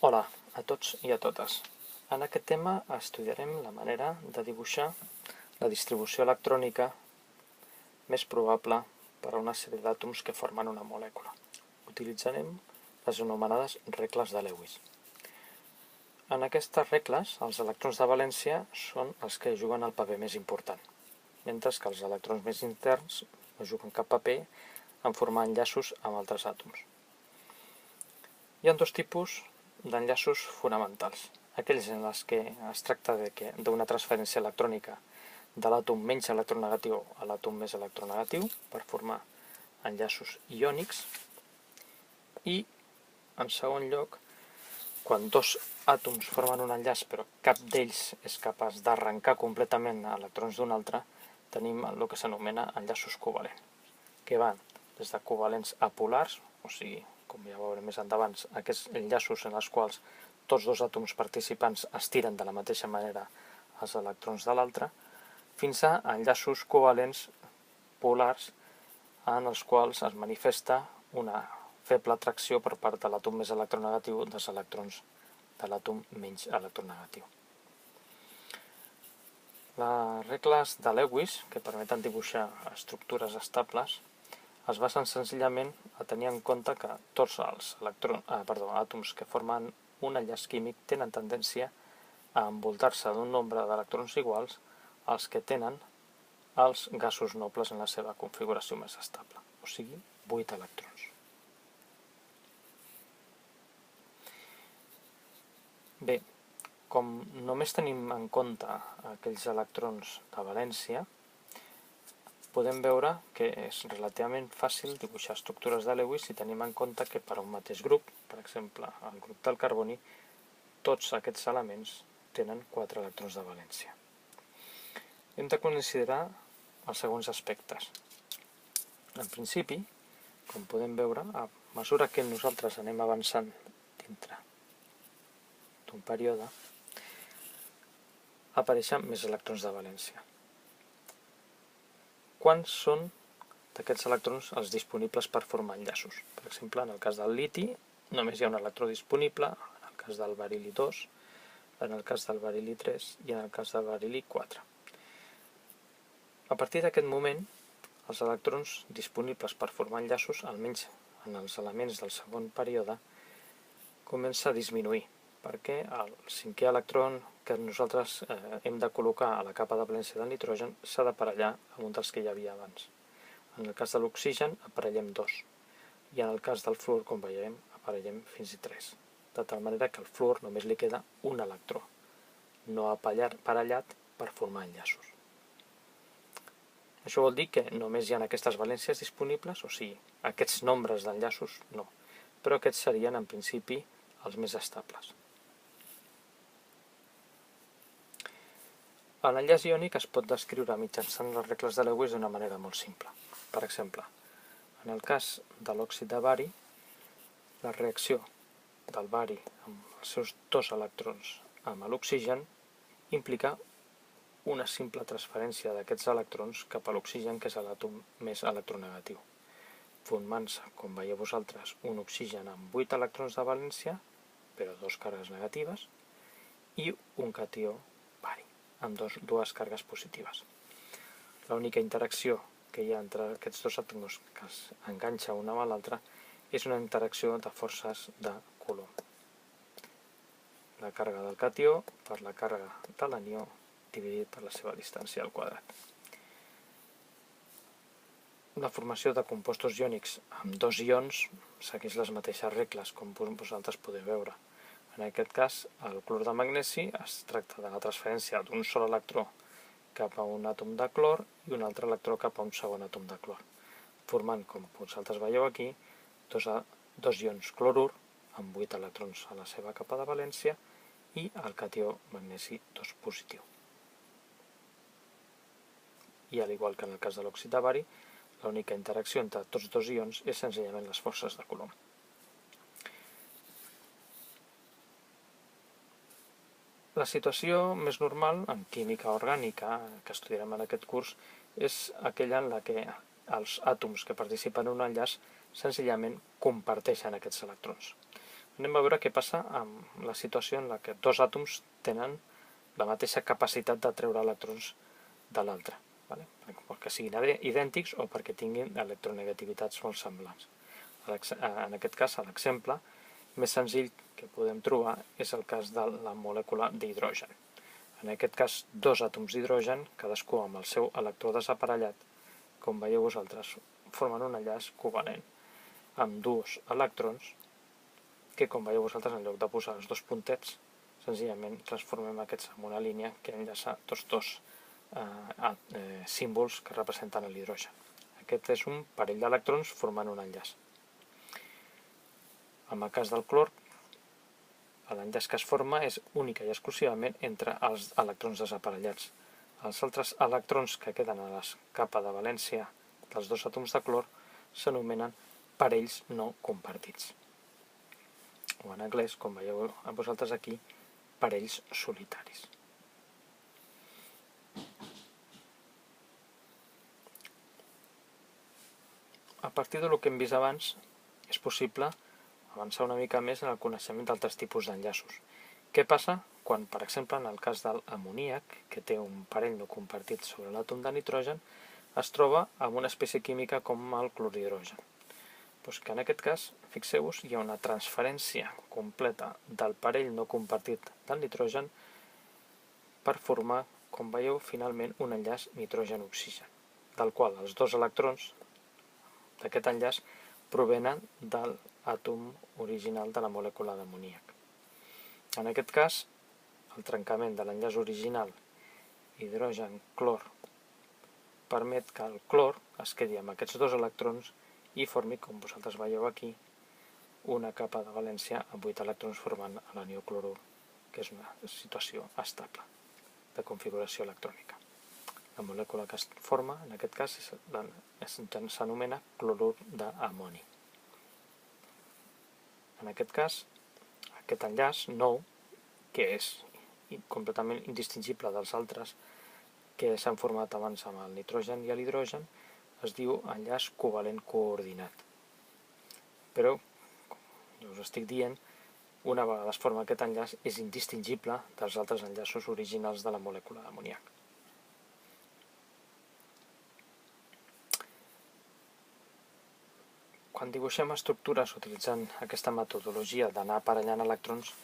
Hola a tots i a totes. En aquest tema estudiarem la manera de dibuixar la distribució electrònica més probable per a una sèrie d'àtoms que formen una molècula. Utilitzarem les anomenades regles de Lewis. En aquestes regles, els electrons de valència són els que juguen el paper més important, mentre que els electrons més interns no juguen cap paper en formar enllaços amb altres àtoms. Hi ha dos tipus d'enllaços fonamentals, aquells en els que es tracta d'una transferència electrònica de l'àtom menys electronegatiu a l'àtom més electronegatiu per formar enllaços iònics, i en segon lloc, quan dos àtoms formen un enllaç però cap d'ells és capaç d'arrencar completament electrons d'un altre, tenim el que s'anomena enllaços covalents, que van des de covalents apolars, o sigui, com ja veurem més endavant, aquests enllaços en els quals tots dos àtoms participants estiren de la mateixa manera els electrons de l'altre, fins a enllaços covalents polars en els quals es manifesta una feble atracció per part de l'àtom més electronegatiu dels electrons de l'àtom menys electronegatiu. Les regles de Lewis, que permeten dibuixar estructures estables, es basen senzillament a tenir en compte que tots els àtoms que formen un enllaç químic tenen tendència a envoltar-se d'un nombre d'electrons iguals als que tenen els gasos nobles en la seva configuració més estable, o sigui, 8 electrons. Bé, com només tenim en compte aquells electrons de valència, podem veure que és relativament fàcil dibuixar estructures de Lewis si tenim en compte que per a un mateix grup, per exemple, el grup del carboni, tots aquests elements tenen 4 electrons de valència. Hem de considerar els següents aspectes. En principi, com podem veure, a mesura que nosaltres anem avançant dintre d'un període, apareixen més electrons de valència. Quants són d'aquests electrons els disponibles per formar enllaços? Per exemple, en el cas del liti només hi ha un electró disponible, en el cas del beril·li 2, en el cas del beril·li 3 i en el cas del beril·li 4. A partir d'aquest moment, els electrons disponibles per formar enllaços, almenys en els elements del segon període, comença a disminuir, perquè el cinquè electron que nosaltres hem de col·locar a la capa de valència del nitrogen s'ha d'aparellar amb un dels que hi havia abans. En el cas de l'oxigen aparellem 2, i en el cas del fluor, com veiem, aparellem fins i 3, de tal manera que al fluor només li queda un electró, no aparellat per formar enllaços. Això vol dir que només hi ha aquestes valències disponibles, o sigui, aquests nombres d'enllaços no, però aquests serien en principi els més estables. L'enllaç iònic es pot descriure mitjançant les regles de Lewis d'una manera molt simple. Per exemple, en el cas de l'òxid de bari, la reacció del bari amb els seus 2 electrons amb l'oxigen implica una simple transferència d'aquests electrons cap a l'oxigen, que és l'àtom més electronegatiu, formant-se, com veieu vosaltres, un oxigen amb 8 electrons de valència, però 2 càrregues negatives, i un catió bari, amb 2 càrregues positives. L'única interacció que hi ha entre aquests 2 àtoms que es enganxa un amb l'altre és una interacció de forces de Coulomb. La càrrega del catió per la càrrega de l'anió dividit per la seva distància al quadrat. La formació de compostos iònics amb 2 ions segueix les mateixes regles, com vosaltres podeu veure. En aquest cas, el clor de magnesi es tracta de la transferència d'un sol electró cap a un àtom de clor i un altre electró cap a un segon àtom de clor, formant, com vosaltres veieu aquí, dos ions clorur amb 8 electrons a la seva capa de valència i el catió magnesi 2 positiu. I al igual que en el cas de l'òxid de bari, l'única interacció entre tots 2 ions és senzillament les forces de Coulomb. La situació més normal en química orgànica, que estudiarem en aquest curs, és aquella en la que els àtoms que participen en un enllaç senzillament comparteixen aquests electrons. Anem a veure què passa amb la situació en la que dos àtoms tenen la mateixa capacitat de treure electrons de l'altre, perquè siguin idèntics o perquè tinguin electronegativitats molt semblants. En aquest cas, l'exemple més senzill que podem trobar és el cas de la molècula d'hidrogen. En aquest cas, dos àtoms d'hidrogen, cadascú amb el seu electró desaparellat, com veieu vosaltres, formen un enllaç covalent amb dos electrons que, com veieu vosaltres, en lloc de posar els dos puntets, senzillament transformem aquests en una línia que enllaça tots dos símbols que representen l'hidrogen. Aquest és un parell d'electrons formant un enllaç. En el cas del clor, l'enllaç que es forma és única i exclusivament entre els electrons desaparellats. Els altres electrons que queden a la capa de valència dels dos àtoms de clor s'anomenen parells no compartits. O en anglès, com veieu a vosaltres aquí, parells solitaris. A partir del que hem vist abans, és possible avançar una mica més en el coneixement d'altres tipus d'enllaços. Què passa quan, per exemple, en el cas de l'amoníac, que té un parell no compartit sobre l'àtom de nitrogen, es troba amb una espècie química com el clorhidrogen? Doncs que en aquest cas, fixeu-vos, hi ha una transferència completa del parell no compartit del nitrogen per formar, com veieu, finalment un enllaç nitrogen-oxigen, del qual els dos electrons d'aquest enllaç provenen de l'àtom original de la molècula d'amoníac. En aquest cas, el trencament de l'enllaç original hidrogen-clor permet que el clor es quedi amb aquests dos electrons i formi, com vosaltres veieu aquí, una capa de valència amb 8 electrons formant l'anió clorur, que és una situació estable de configuració electrònica. La molècula que es forma, en aquest cas, s'anomena clorur d'amoni. En aquest cas, aquest enllaç nou, que és completament indistingible dels altres que s'han format abans amb el nitrogen i l'hidrogen, es diu enllaç covalent coordinat. Però, com ja us estic dient, una vegada es forma aquest enllaç és indistingible dels altres enllaços originals de la molècula d'amoníac. Quan dibuixem estructures utilitzant aquesta metodologia d'anar aparellant electrons,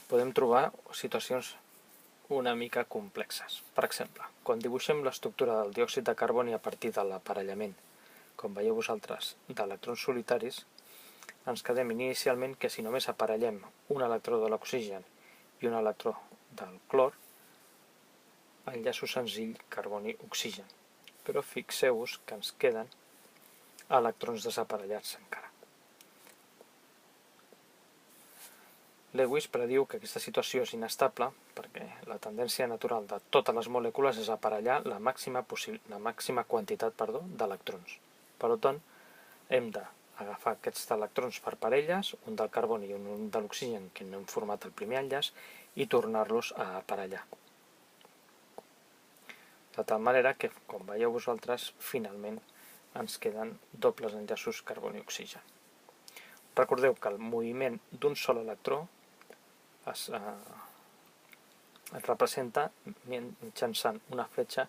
podem trobar situacions una mica complexes. Per exemple, quan dibuixem l'estructura del diòxid de carboni a partir de l'aparellament, com veieu vosaltres, d'electrons solitaris, ens quedem inicialment que si només aparellem un electró de l'oxigen i un electró del clor, enllaço senzill carboni-oxigen. Però fixeu-vos que ens queden electrons desaparellats encara. Lewis prediu que aquesta situació és inestable perquè la tendència natural de totes les molècules és aparellar la màxima quantitat d'electrons. Per tant, hem d'agafar aquests electrons per parelles, un del carboni i un de l'oxigen que no hem format el primer enllaç, i tornar-los a aparellar. De tal manera que, com veieu vosaltres, finalment ens queden dobles enllaços carboni-oxigen. Recordeu que el moviment d'un sol electró es representa mitjançant una fletxa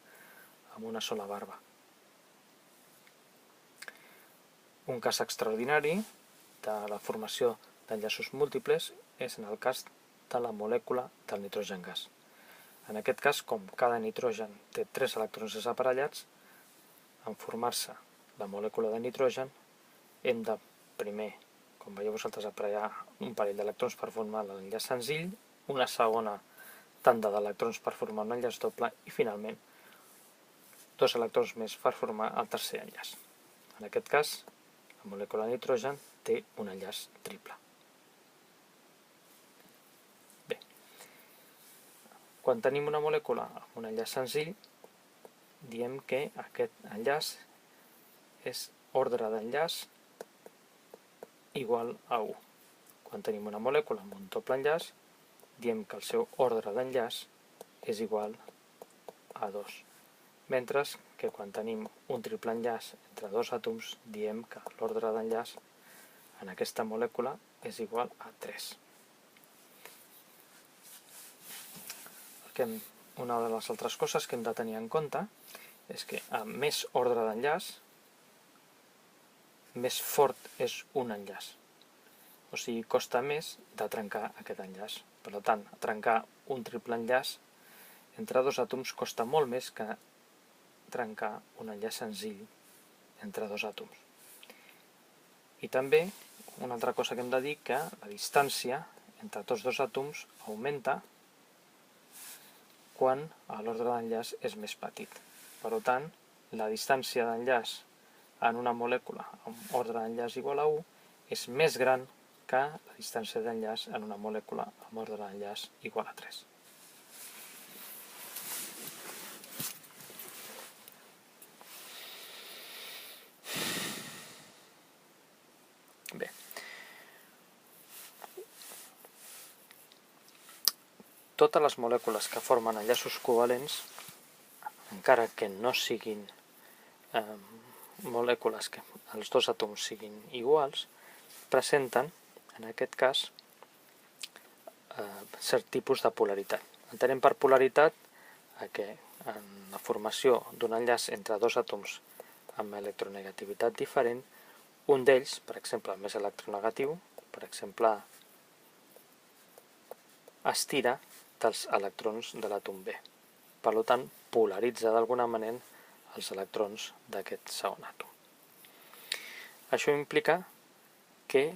amb una sola barba. Un cas extraordinari de la formació d'enllaços múltiples és en el cas de la molècula del nitrogen gas. En aquest cas, com cada nitrogen té 3 electrons desaparellats, en formar-se la molècula de nitrogen, hem de primer, com veieu vosaltres, aparellar un parell d'electrons per formar l'enllaç senzill, una segona tanda d'electrons per formar un enllaç doble i, finalment, 2 electrons més per formar el tercer enllaç. En aquest cas, la molècula de nitrogen té un enllaç triple. Bé, quan tenim una molècula amb un enllaç senzill, diem que aquest enllaç és ordre d'enllaç igual a 1. Quan tenim una molècula amb un doble enllaç, diem que el seu ordre d'enllaç és igual a 2. Mentre que quan tenim un triple enllaç entre dos àtoms, diem que l'ordre d'enllaç en aquesta molècula és igual a 3. Una de les altres coses que hem de tenir en compte és que a més ordre d'enllaç, més fort és un enllaç. O sigui, costa més de trencar aquest enllaç. Per tant, trencar un triple enllaç entre dos àtoms costa molt més que trencar un enllaç senzill entre dos àtoms. I també, una altra cosa que hem de dir, que la distància entre tots dos àtoms augmenta quan l'ordre d'enllaç és més petit. Per tant, la distància d'enllaç en una molècula amb ordre d'enllaç igual a 1 és més gran que la distància d'enllaç en una molècula amb ordre d'enllaç igual a 3. Bé. Totes les molècules que formen enllaços covalents, encara que no siguin molècules que els dos àtoms siguin iguals, presenten, en aquest cas, cert tipus de polaritat. Entenem per polaritat que en la formació d'un enllaç entre dos àtoms amb electronegativitat diferent, un d'ells, per exemple, el més electronegatiu, per exemple, estira dels electrons de l'àtom B. Per tant, polaritza d'alguna manera els electrons d'aquest segon àtom. Això implica que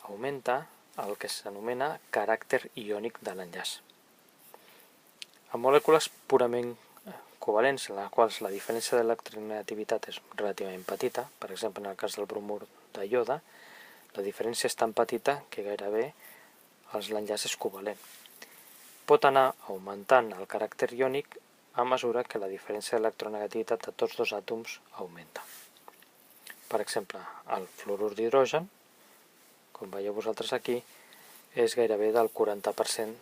augmenta el que s'anomena caràcter iònic de l'enllaç. En molècules purament covalents, en les quals la diferència d'electronegativitat és relativament petita, per exemple en el cas del bromur de iode, la diferència és tan petita que gairebé l'enllaç és covalent. Pot anar augmentant el caràcter iònic a mesura que la diferència d'electronegativitat de tots dos àtoms augmenta. Per exemple, el fluorur d'hidrogen, com veieu vosaltres aquí, és gairebé del 40%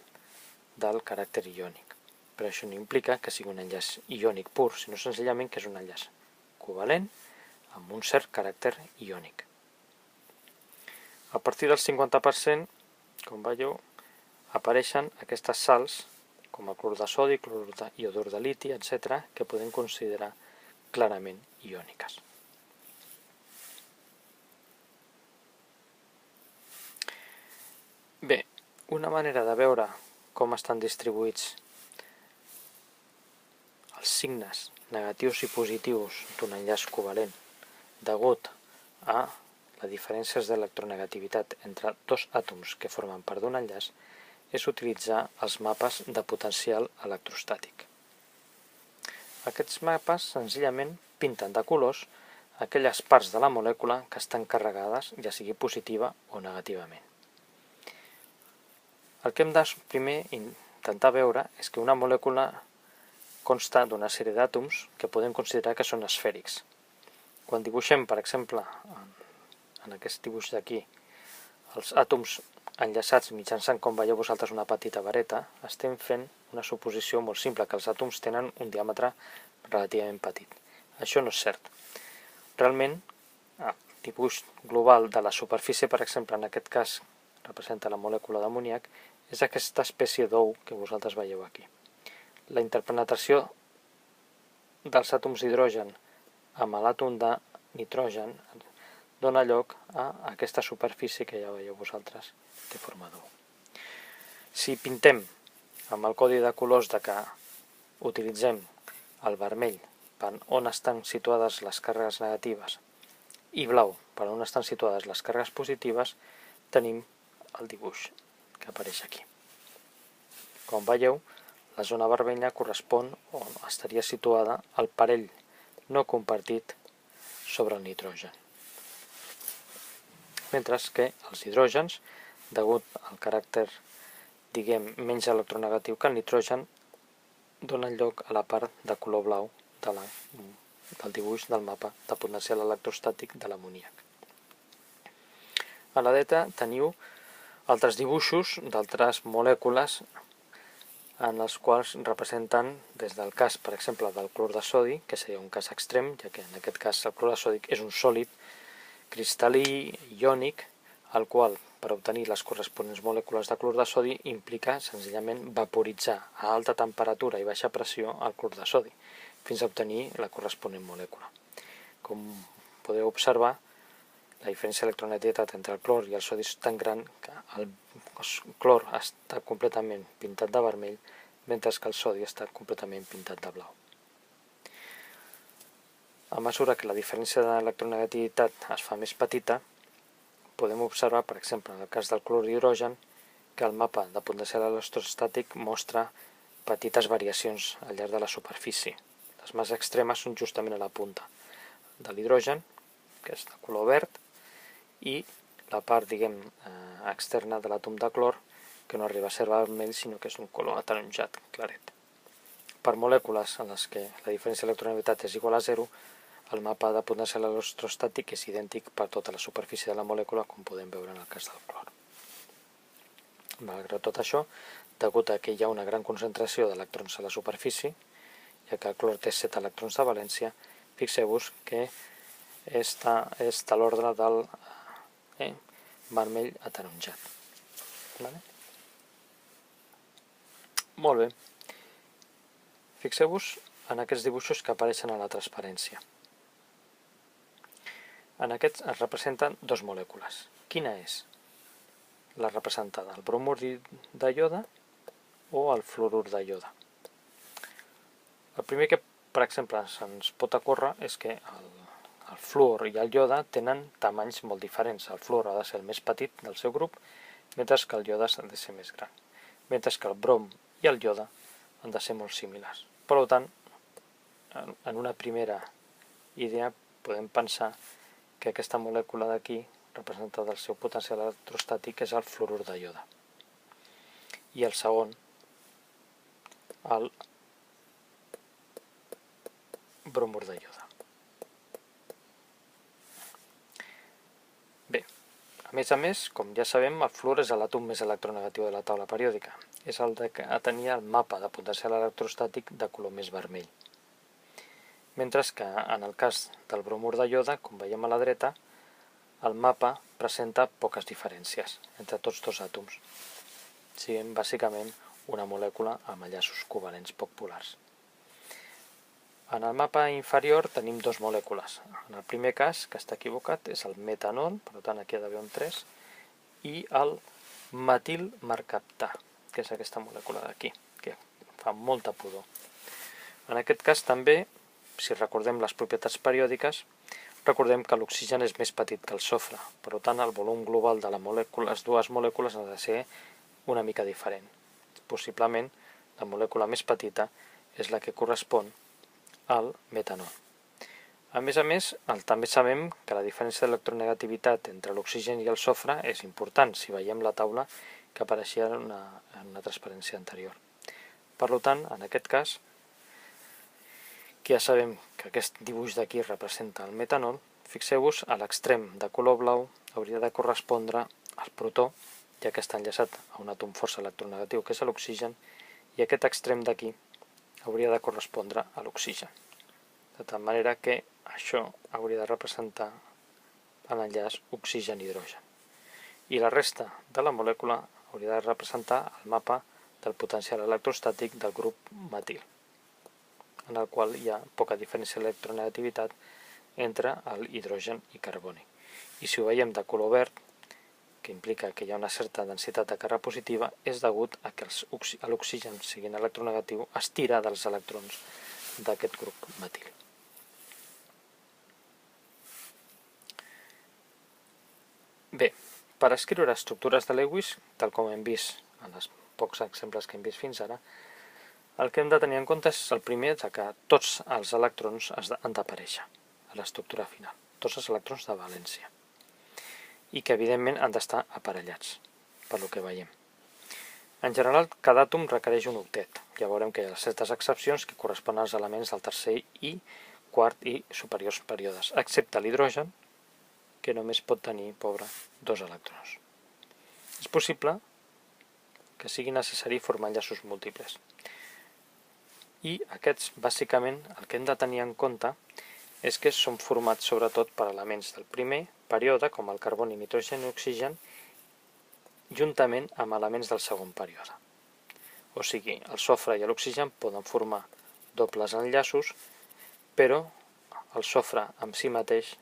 del caràcter iònic. Però això no implica que sigui un enllaç iònic pur, sinó senzillament que és un enllaç covalent amb un cert caràcter iònic. A partir del 50%, com veieu, apareixen aquestes sals, com el clorur de sodi, clorur de iodur de liti, etc., que podem considerar clarament iòniques. Bé, una manera de veure com estan distribuïts els signes negatius i positius d'un enllaç covalent degut a les diferències d'electronegativitat entre dos àtoms que formen part d'un enllaç és utilitzar els mapes de potencial electrostàtic. Aquests mapes senzillament pinten de colors aquelles parts de la molècula que estan carregades, ja sigui positiva o negativament. El que hem de primer intentar veure és que una molècula consta d'una sèrie d'àtoms que podem considerar que són esfèrics. Quan dibuixem, per exemple, en aquest dibuix d'aquí, els àtoms enllaçats mitjançant, com veieu vosaltres, una petita vareta, estem fent una suposició molt simple, que els àtoms tenen un diàmetre relativament petit. Això no és cert. Realment, el dibuix global de la superfície, per exemple, en aquest cas representa la molècula d'amoníac, és aquesta espècie d'ou que vosaltres veieu aquí. La interpenetració dels àtoms d'hidrogen amb l'àtom de nitrogen dona lloc a aquesta superfície que ja veieu vosaltres de forma d'ou. Si pintem amb el codi de colors de que utilitzem el vermell per on estan situades les càrregues negatives i blau per on estan situades les càrregues positives, tenim el dibuix que apareix aquí. Com veieu, la zona vermella correspon o estaria situada al parell no compartit sobre el nitrogen. Mentre que els hidrògens, degut al caràcter, menys electronegatiu que el nitrogen, donen lloc a la part de color blau del dibuix del mapa de potencial electrostàtic de l'amoníac. A la dreta teniu altres dibuixos d'altres molècules en els quals representen, des del cas, per exemple, del clor de sodi, que seria un cas extrem, ja que en aquest cas el clor de sodi és un sòlid cristal·lí iònic, el qual, per obtenir les corresponents molècules de clor de sodi implica senzillament vaporitzar a alta temperatura i baixa pressió el clor de sodi, fins a obtenir la corresponent molècula. Com podeu observar, la diferència d'electronegativitat entre el clor i el sodi és tan gran que el clor està completament pintat de vermell, mentre que el sodi està completament pintat de blau. A mesura que la diferència d'electronegativitat es fa més petita, podem observar, per exemple, en el cas del clor d'hidrogen, que el mapa de potencial electrostàtic mostra petites variacions al llarg de la superfície. Les més extremes són justament a la punta de l'hidrogen, que és de color verd, i la part, externa de l'àtom de clor, que no arriba a ser vermell, sinó que és un color ataronjat, claret. Per molècules en les que la diferència d'electronegativitat és igual a 0, el mapa de potencial electrostàtic és idèntic per tota la superfície de la molècula, com podem veure en el cas del clor. Malgrat tot això, degut a que hi ha una gran concentració d'electrons a la superfície, ja que el clor té 7 electrons de valència, fixeu-vos que és de l'ordre del vermell ataronjat. Molt bé. Fixeu-vos en aquests dibuixos que apareixen a la transparència. En aquests es representen dues molècules. Quina és la representada? El bromur de ioda o el fluorur de ioda? El primer que, per exemple, se'ns pot ocórrer és que el fluor i el ioda tenen tamanys molt diferents. El fluor ha de ser el més petit del seu grup, mentre que el ioda ha de ser més gran. Mentre que el brom i el ioda han de ser molt similars. Per tant, en una primera idea podem pensar que aquesta molècula d'aquí, representada del seu potencial electrostàtic, és el fluorur de ioda. I el segon, el bromur de ioda. Bé, a més, com ja sabem, el fluor és l'àtom més electronegatiu de la taula periòdica. És el que tenia el mapa de potencial electrostàtic de color més vermell. Mentre que en el cas del bromur de ioda, com veiem a la dreta, el mapa presenta poques diferències entre tots dos àtoms, sent bàsicament una molècula amb enllaços covalents poc polars. En el mapa inferior tenim dues molècules. En el primer cas, que està equivocat, és el metanol, per tant aquí ha d'haver un 3, i el metilmercaptà, que és aquesta molècula d'aquí, que fa molta pudor. En aquest cas també, si recordem les propietats periòdiques, recordem que l'oxigen és més petit que el sofre, per tant el volum global de les dues molècules ha de ser una mica diferent. Possiblement la molècula més petita és la que correspon al metanol. A més, també sabem que la diferència d'electronegativitat entre l'oxigen i el sofre és important, si veiem la taula que apareixia en una transparència anterior. Per tant, en aquest cas, que ja sabem que aquest dibuix d'aquí representa el metanol, fixeu-vos, a l'extrem de color blau hauria de correspondre al protó, ja que està enllaçat a un àtom força electronegatiu, que és l'oxigen, i aquest extrem d'aquí hauria de correspondre a l'oxigen. De tal manera que això hauria de representar l'enllaç oxigen-hidrogen. I la resta de la molècula hauria de representar el mapa del potencial electrostàtic del grup metil, en el qual hi ha poca diferència d'electronegativitat entre l'hidrogen i carboni. I si ho veiem de color verd, que implica que hi ha una certa densitat de càrrega positiva, és degut a que l'oxigen, siguin electronegatiu, es tira dels electrons d'aquest grup metil. Bé, per escriure estructures de Lewis, tal com hem vist en els pocs exemples que hem vist fins ara, el que hem de tenir en compte és el primer, que tots els electrons han d'aparèixer a l'estructura final, tots els electrons de valència, i que evidentment han d'estar aparellats, per lo que veiem. En general, cada àtom requereix un octet. Ja veurem que hi ha certes excepcions que corresponen als elements del tercer i quart i superiors períodes, excepte l'hidrogen, que només pot tenir, pobre, 2 electrons. És possible que sigui necessari formar enllaços múltiples. I aquests, bàsicament, el que hem de tenir en compte és que són formats sobretot per elements del primer període, com el carboni, nitrogen i oxigen, juntament amb elements del segon període. O sigui, el sofre i l'oxigen poden formar dobles enllaços, però el sofre en si mateix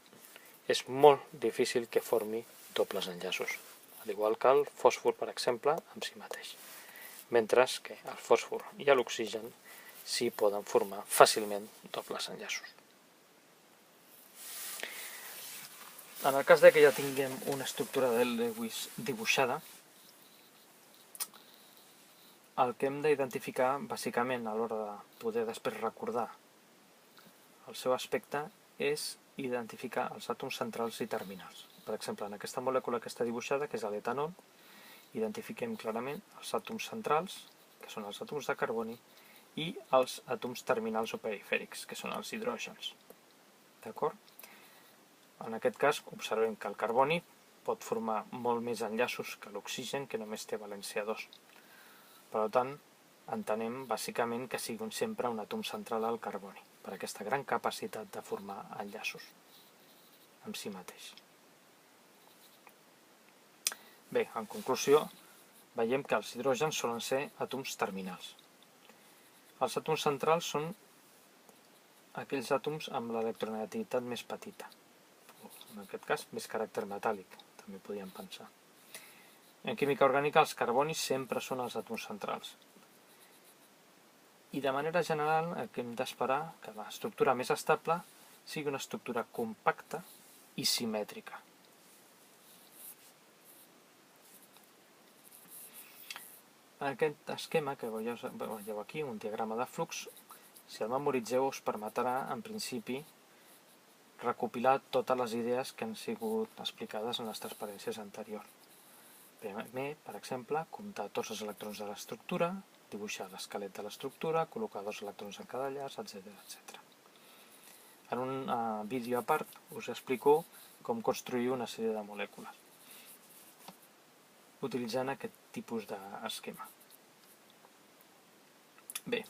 és molt difícil que formi dobles enllaços, al igual que el fòsfor, per exemple, en si mateix. Mentre que el fòsfor i l'oxigen sí poden formar fàcilment dobles enllaços. En el cas que ja tinguem una estructura de Lewis dibuixada, el que hem d'identificar, bàsicament, a l'hora de poder després recordar el seu aspecte, és identificar els àtoms centrals i terminals. Per exemple, en aquesta molècula que està dibuixada, que és l'etanol, identifiquem clarament els àtoms centrals, que són els àtoms de carboni, i els àtoms terminals o perifèrics, que són els hidrògens. D'acord? En aquest cas, observem que el carboni pot formar molt més enllaços que l'oxigen, que només té valència 2. Per tant, entenem bàsicament que sigui sempre un àtom central al carboni, per aquesta gran capacitat de formar enllaços en si mateix. Bé, en conclusió, veiem que els hidrògens solen ser àtoms terminals. Els àtoms centrals són aquells àtoms amb l'electronegativitat més petita, en aquest cas més caràcter metàl·lic, també podríem pensar. En química orgànica els carbonis sempre són els àtoms centrals. I de manera general el que hem d'esperar que l'estructura més estable sigui una estructura compacta i simètrica. En aquest esquema que veieu aquí, un diagrama de flux, si el memoritzeu us permetrà, en principi, recopilar totes les idees que han sigut explicades en les transparències anteriors. Primer, per exemple, comptar tots els electrons de l'estructura, dibuixar l'esquelet de l'estructura, col·locar 2 electrons en cada enllaç, etc. En un vídeo a part us explico com construir una sèrie de molècules utilitzant aquest tipus d'esquema. Bé,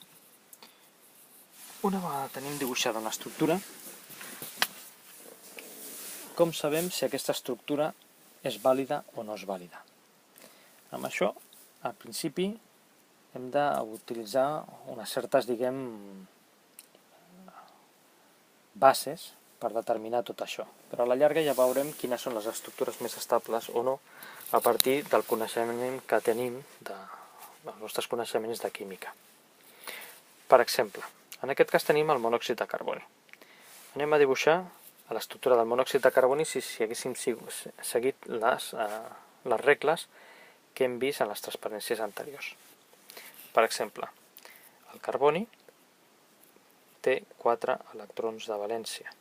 una vegada tenim dibuixada una estructura, com sabem si aquesta estructura és vàlida o no és vàlida? Amb això, al principi, hem d'utilitzar unes certes, bases per determinar tot això. Però a la llarga ja veurem quines són les estructures més estables o no a partir del coneixement que tenim, dels nostres coneixements de química. Per exemple, en aquest cas tenim el monòxid de carboni. Anem a dibuixar l'estructura del monòxid de carboni si haguéssim seguit les regles que hem vist en les transparències anteriors. Per exemple, el carboni té 4 electrons de valència.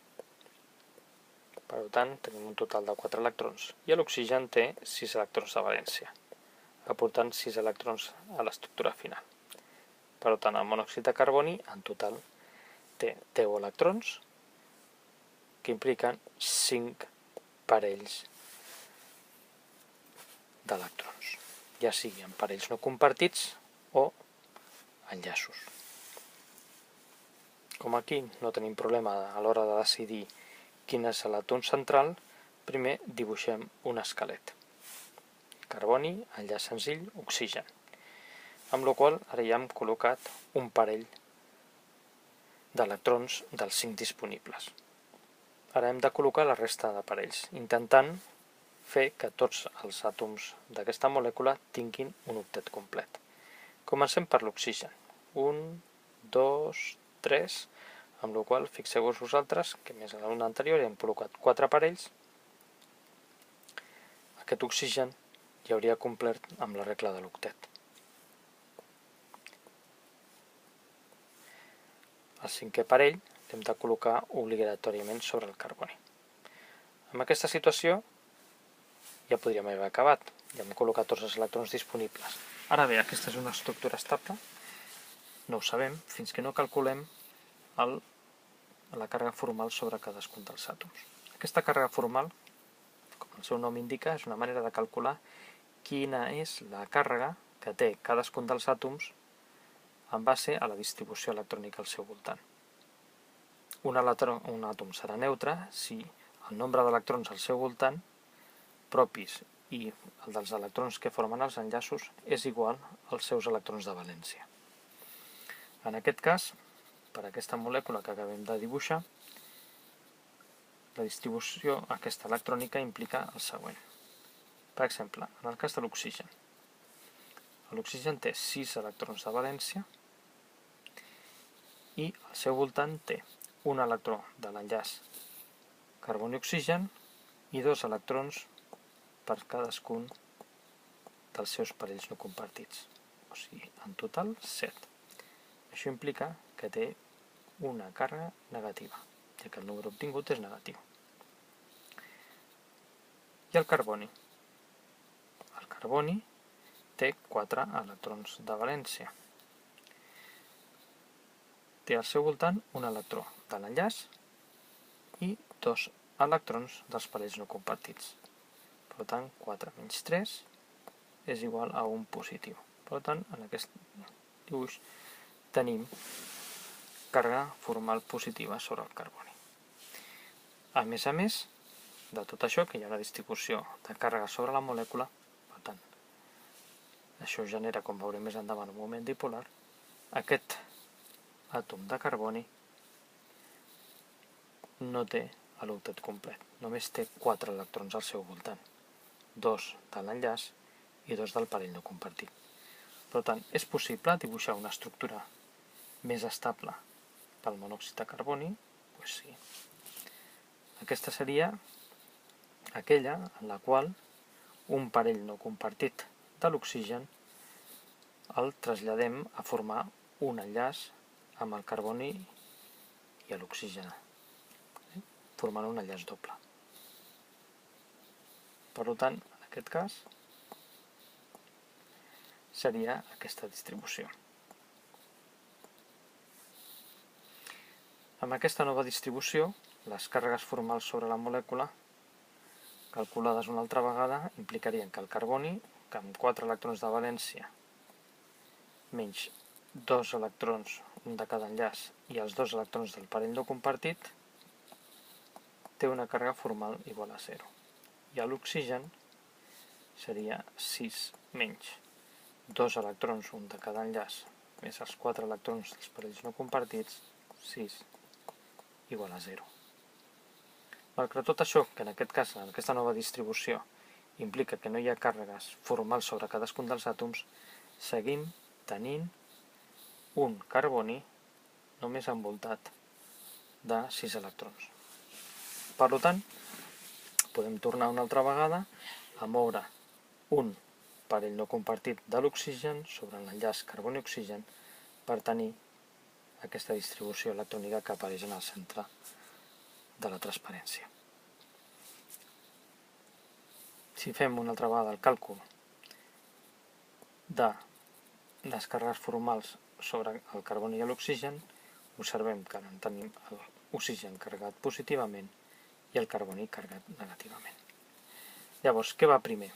Per tant, tenim un total de 4 electrons. I l'oxigen té 6 electrons de valència, aportant 6 electrons a l'estructura final. Per tant, el monòxid de carboni, en total, té 10 electrons, que impliquen 5 parells d'electrons, ja sigui en parells no compartits o enllaços. Com aquí no tenim problema a l'hora de decidir quin és l'àtom central, primer dibuixem un esquelet. Carboni, enllaç senzill, oxigen. Amb la qual ara ja hem col·locat un parell d'electrons dels 5 disponibles. Ara hem de col·locar la resta de parells, intentant fer que tots els àtoms d'aquesta molècula tinguin un octet complet. Comencem per l'oxigen. 1, 2, 3, amb la qual fixeu-vos vosaltres que més a l'una anterior hem col·locat 4 parells. Aquest oxigen ja hauria complert amb la regla de l'octet. El 5è parell l'hem de col·locar obligatòriament sobre el carboni. En aquesta situació ja podríem haver acabat, ja hem col·locat tots els electrons disponibles. Ara bé, aquesta és una estructura estable, no ho sabem fins que no calculem la càrrega formal sobre cadascun dels àtoms. Aquesta càrrega formal, com el seu nom indica, és una manera de calcular quina és la càrrega que té cadascun dels àtoms en base a la distribució electrònica al seu voltant. Un àtom serà neutre si el nombre d'electrons al seu voltant, propis i el dels electrons que formen els enllaços és igual als seus electrons de valència. En aquest cas, per aquesta molècula que acabem de dibuixar, la distribució aquesta electrònica implica el següent. Per exemple, en el cas de l'oxigen. L'oxigen té 6 electrons de valència i al seu voltant té un electró de l'enllaç carboni-oxigen i 2 electrons per cadascun dels seus parells no compartits. O sigui, en total 7. Això implica que té una càrrega negativa, ja que el número obtingut és negatiu. I el carboni? El carboni té 4 electrons de valència. Té al seu voltant un electró de l'enllaç i 2 electrons dels parells no compartits. Per tant, 4 menys 3 és igual a un positiu. Per tant, en aquest dibuix tenim càrrega formal positiva sobre el carboni. A més de tot això, que hi ha una distribució de càrrega sobre la molècula, per tant, això genera, com veurem més endavant, un moment dipolar, aquest àtom de carboni no té l'octet complet, només té 4 electrons al seu voltant, 2 de l'enllaç i 2 del parell no compartit. Per tant, és possible dibuixar una estructura més estable pel monòxid de carboni? Doncs sí. Aquesta seria aquella en la qual un parell no compartit de l'oxigen el traslladem a formar un enllaç amb el carboni i l'oxigen, formant un enllaç doble. Per tant, en aquest cas, seria aquesta distribució. Amb aquesta nova distribució, les càrregues formals sobre la molècula, calculades una altra vegada, implicarien que el carboni, que amb 4 electrons de valència, menys 2 electrons, un de cada enllaç, i els 2 electrons del parell no compartit, té una càrrega formal igual a 0. I l'oxigen seria 6 menys 2 electrons, un de cada enllaç, més els 4 electrons dels parells no compartits, 6 igual a 0. Malgrat tot això, que en aquest cas, en aquesta nova distribució, implica que no hi ha càrregues formals sobre cadascun dels àtoms, seguim tenint un carboni només envoltat de 6 electrons. Per tant, podem tornar una altra vegada a moure un parell no compartit de l'oxigen sobre l'enllaç carboni-oxigen per tenir aquesta distribució electrònica que apareix en el centre de la transparència. Si fem una altra vegada el càlcul de les càrregues formals sobre el carboni i l'oxigen, observem que tenim l'oxigen carregat positivament i el carboni carregat negativament. Llavors, què va primer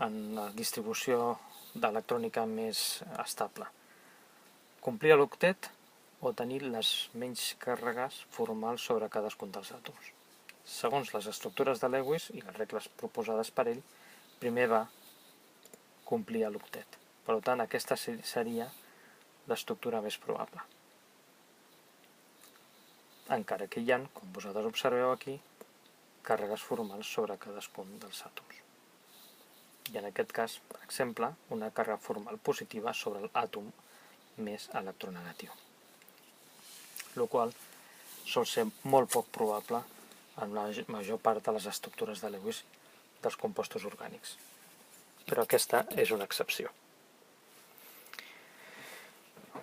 en la distribució d'electrònica més estable? Complir l'octet o tenir les menys càrregues formals sobre cadascun dels àtoms. Segons les estructures de Lewis i les regles proposades per ell, primer va complir l'octet. Per tant, aquesta seria l'estructura més probable. Encara que hi ha, com vosaltres observeu aquí, càrregues formals sobre cadascun dels àtoms. I en aquest cas, per exemple, una càrrega formal positiva sobre l'àtom més electronegatiu, el qual sol ser molt poc probable en la major part de les estructures de Lewis dels compostos orgànics. Però aquesta és una excepció.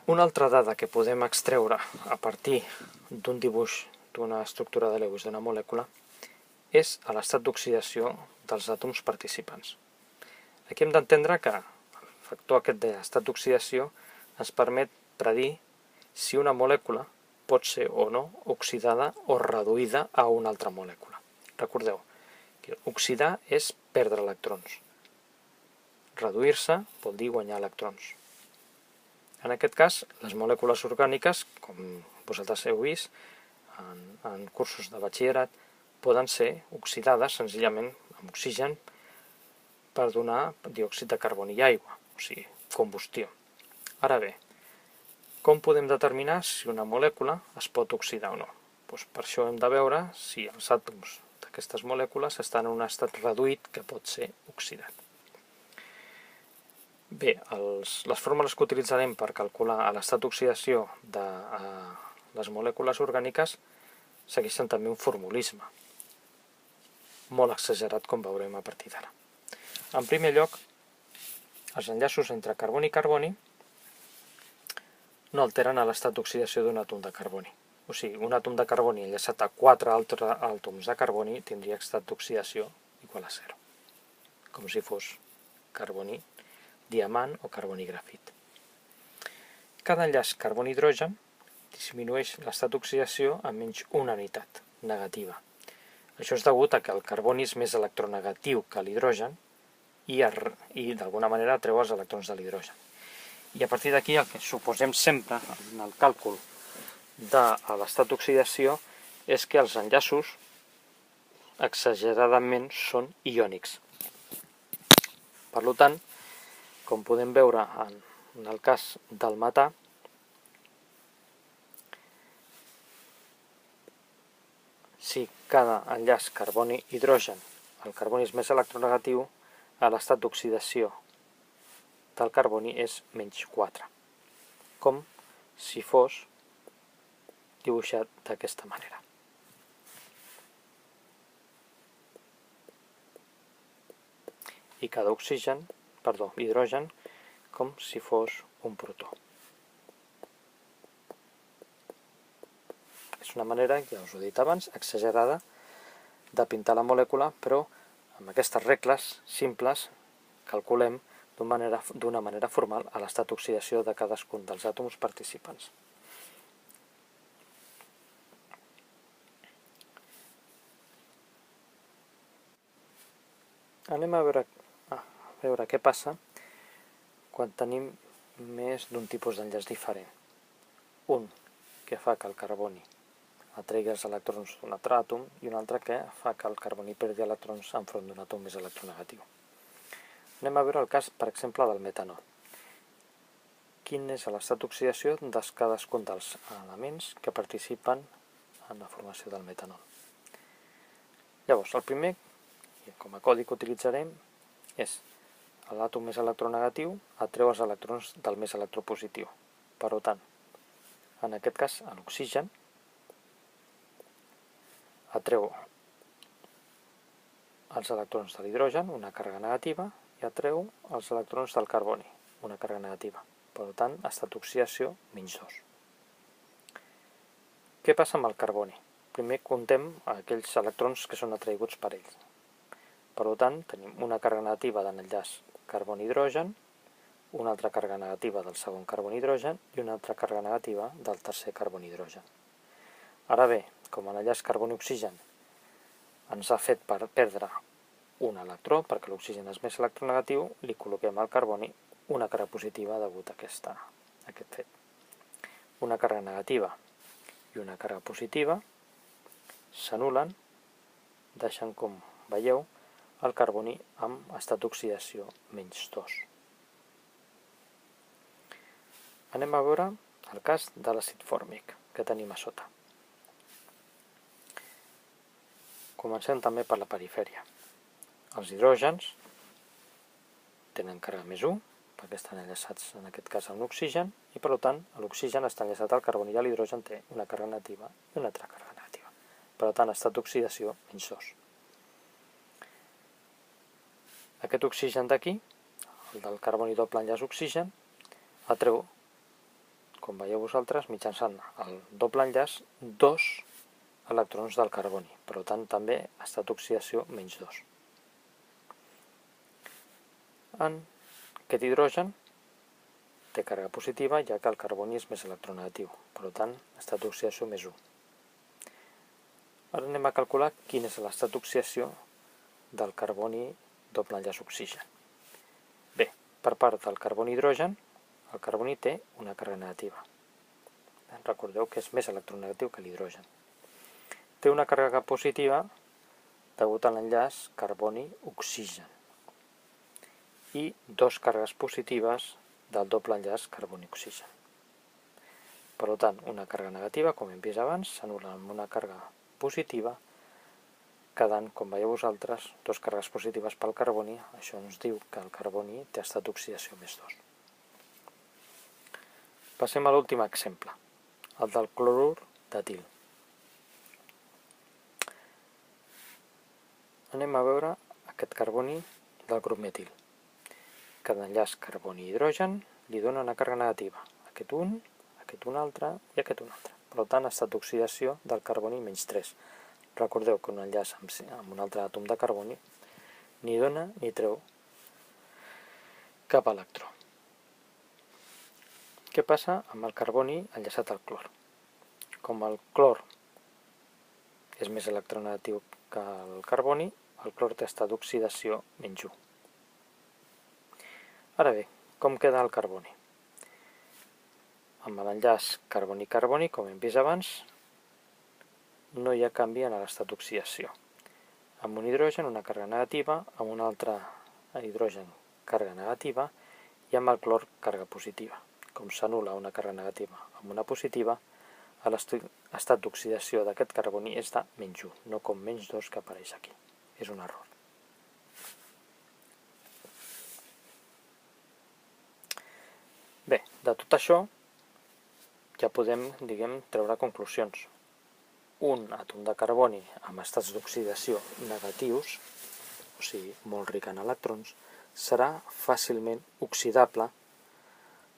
Una altra dada que podem extreure a partir d'un dibuix d'una estructura de Lewis d'una molècula és l'estat d'oxidació dels àtoms participants. Aquí hem d'entendre que el factor aquest d'estat d'oxidació ens permet predir si una molècula pot ser o no oxidada o reduïda a una altra molècula. Recordeu que oxidar és perdre electrons. Reduir-se vol dir guanyar electrons. En aquest cas, les molècules orgàniques, com vosaltres heu vist en cursos de batxillerat, poden ser oxidades senzillament amb oxigen per donar diòxid de carboni i aigua, o sigui, combustió. Ara bé, com podem determinar si una molècula es pot oxidar o no? Per això hem de veure si els àtoms d'aquestes molècules estan en un estat reduït que pot ser oxidat. Bé, les fórmules que utilitzarem per calcular l'estat d'oxidació de les molècules orgàniques segueixen també un formulisme, molt exagerat com veurem a partir d'ara. En primer lloc, els enllaços entre carboni i carboni no alteren l'estat d'oxidació d'un àtom de carboni. O sigui, un àtom de carboni enllaçat a 4 altres àtoms de carboni tindria estat d'oxidació igual a 0, com si fos carboni diamant o carboni grafit. Cada enllaç carboni-hidrogen disminueix l'estat d'oxidació a menys una unitat negativa. Això és degut a que el carboni és més electronegatiu que l'hidrogen i d'alguna manera atreu els electrons de l'hidrogen. I a partir d'aquí el que suposem sempre en el càlcul de l'estat d'oxidació és que els enllaços exageradament són iònics. Per tant, com podem veure en el cas del metà, si cada enllaç carboni-hidrogen, el carboni és més electronegatiu, l'estat d'oxidació del carboni és menys 4, com si fos dibuixat d'aquesta manera. I cada hidrogen com si fos un protó. És una manera, ja us ho he dit abans, exagerada de pintar la molècula, però amb aquestes regles simples calculem d'una manera formal l'estat d'oxidació de cadascun dels àtoms participants. Anem a veure què passa quan tenim més d'un tipus d'enllaç diferent. Un que fa que el carboni atregui els electrons d'un altre àtom i un altre que fa que el carboni perdi electrons enfront d'un àtom més electronegatiu. Anem a veure el cas, per exemple, del metanol. Quin és l'estat d'oxidació de cadascun dels elements que participen en la formació del metanol. Llavors, el primer, com a codi que utilitzarem, és l'àtom més electronegatiu atreu els electrons del més electropositiu. Per tant, en aquest cas, l'oxigen atreu els electrons de l'hidrogen, una càrrega negativa, i atreu els electrons del carboni, una càrrega negativa. Per tant, estat d'oxidació menys 2. Què passa amb el carboni? Primer contem aquells electrons que són atraiguts per ells. Per tant, tenim una càrrega negativa de l'enllaç carboni-hidrogen, una altra càrrega negativa del segon carboni-hidrogen i una altra càrrega negativa del tercer carboni-hidrogen. Ara bé, com l'enllaç carboni-oxigen ens ha fet perdre un electró, perquè l'oxigen és més electronegatiu, li col·loquem al carboni una càrrega positiva degut a aquest fet. Una càrrega negativa i una càrrega positiva s'anulen, deixant, com veieu, el carboni amb estat d'oxidació menys 2. Anem a veure el cas de l'àcid fòrmic que tenim a sota. Comencem també per la perifèria. Els hidrògens tenen càrrega més 1, perquè estan enllaçats en aquest cas amb l'oxigen, i per tant l'oxigen està enllaçat al carboni i l'hidrogen té una càrrega negativa i una altra càrrega negativa. Per tant, estat d'oxidació menys 2. Aquest oxigen d'aquí, el del carboni doble enllaç oxigen, atreu, com veieu vosaltres, mitjançant el doble enllaç, 2 electrons del carboni. Per tant, també estat d'oxidació menys 2. En aquest hidrogen té càrrega positiva, ja que el carboni és més electronegatiu. Per tant, estat d'oxidació més 1. Ara anem a calcular quin és l'estat d'oxidació del carboni doble enllaç oxigen. Bé, per part del carboni-hidrogen, el carboni té una càrrega negativa. Recordeu que és més electronegatiu que l'hidrogen. Té una càrrega positiva degut a l'enllaç carboni-oxigen. i 2 càrregues positives del doble enllaç carboni-oxigen. Per tant, una càrrega negativa, com hem vist abans, s'anul·la amb una càrrega positiva, quedant, com veieu vosaltres, 2 càrregues positives pel carboni. Això ens diu que el carboni té estat d'oxidació +2. Passem a l'últim exemple, el del clorur d'etil. Anem a veure aquest carboni del grup metil. Cada enllaç carboni-hidrogen li dona una càrrega negativa. Aquest un altre i aquest un altre. Per tant, estat d'oxidació del carboni -3. Recordeu que un enllaç amb un altre àtom de carboni ni dona ni treu cap electró. Què passa amb el carboni enllaçat al clor? Com el clor és més electronegatiu que el carboni, el clor té estat d'oxidació -1. Ara bé, com queda el carboni? Amb l'enllaç carboni-carboni, com hem vist abans, no hi ha canvi en l'estat d'oxidació. Amb un hidrogen una càrrega negativa, amb un altre hidrogen càrrega negativa i amb el clor càrrega positiva. Com s'anul·la una càrrega negativa amb una positiva, l'estat d'oxidació d'aquest carboni és de -1, no com -2 que apareix aquí. És un error. Bé, de tot això ja podem, treure conclusions. Un àtom de carboni amb estats d'oxidació negatius, o sigui, molt ric en electrons, serà fàcilment oxidable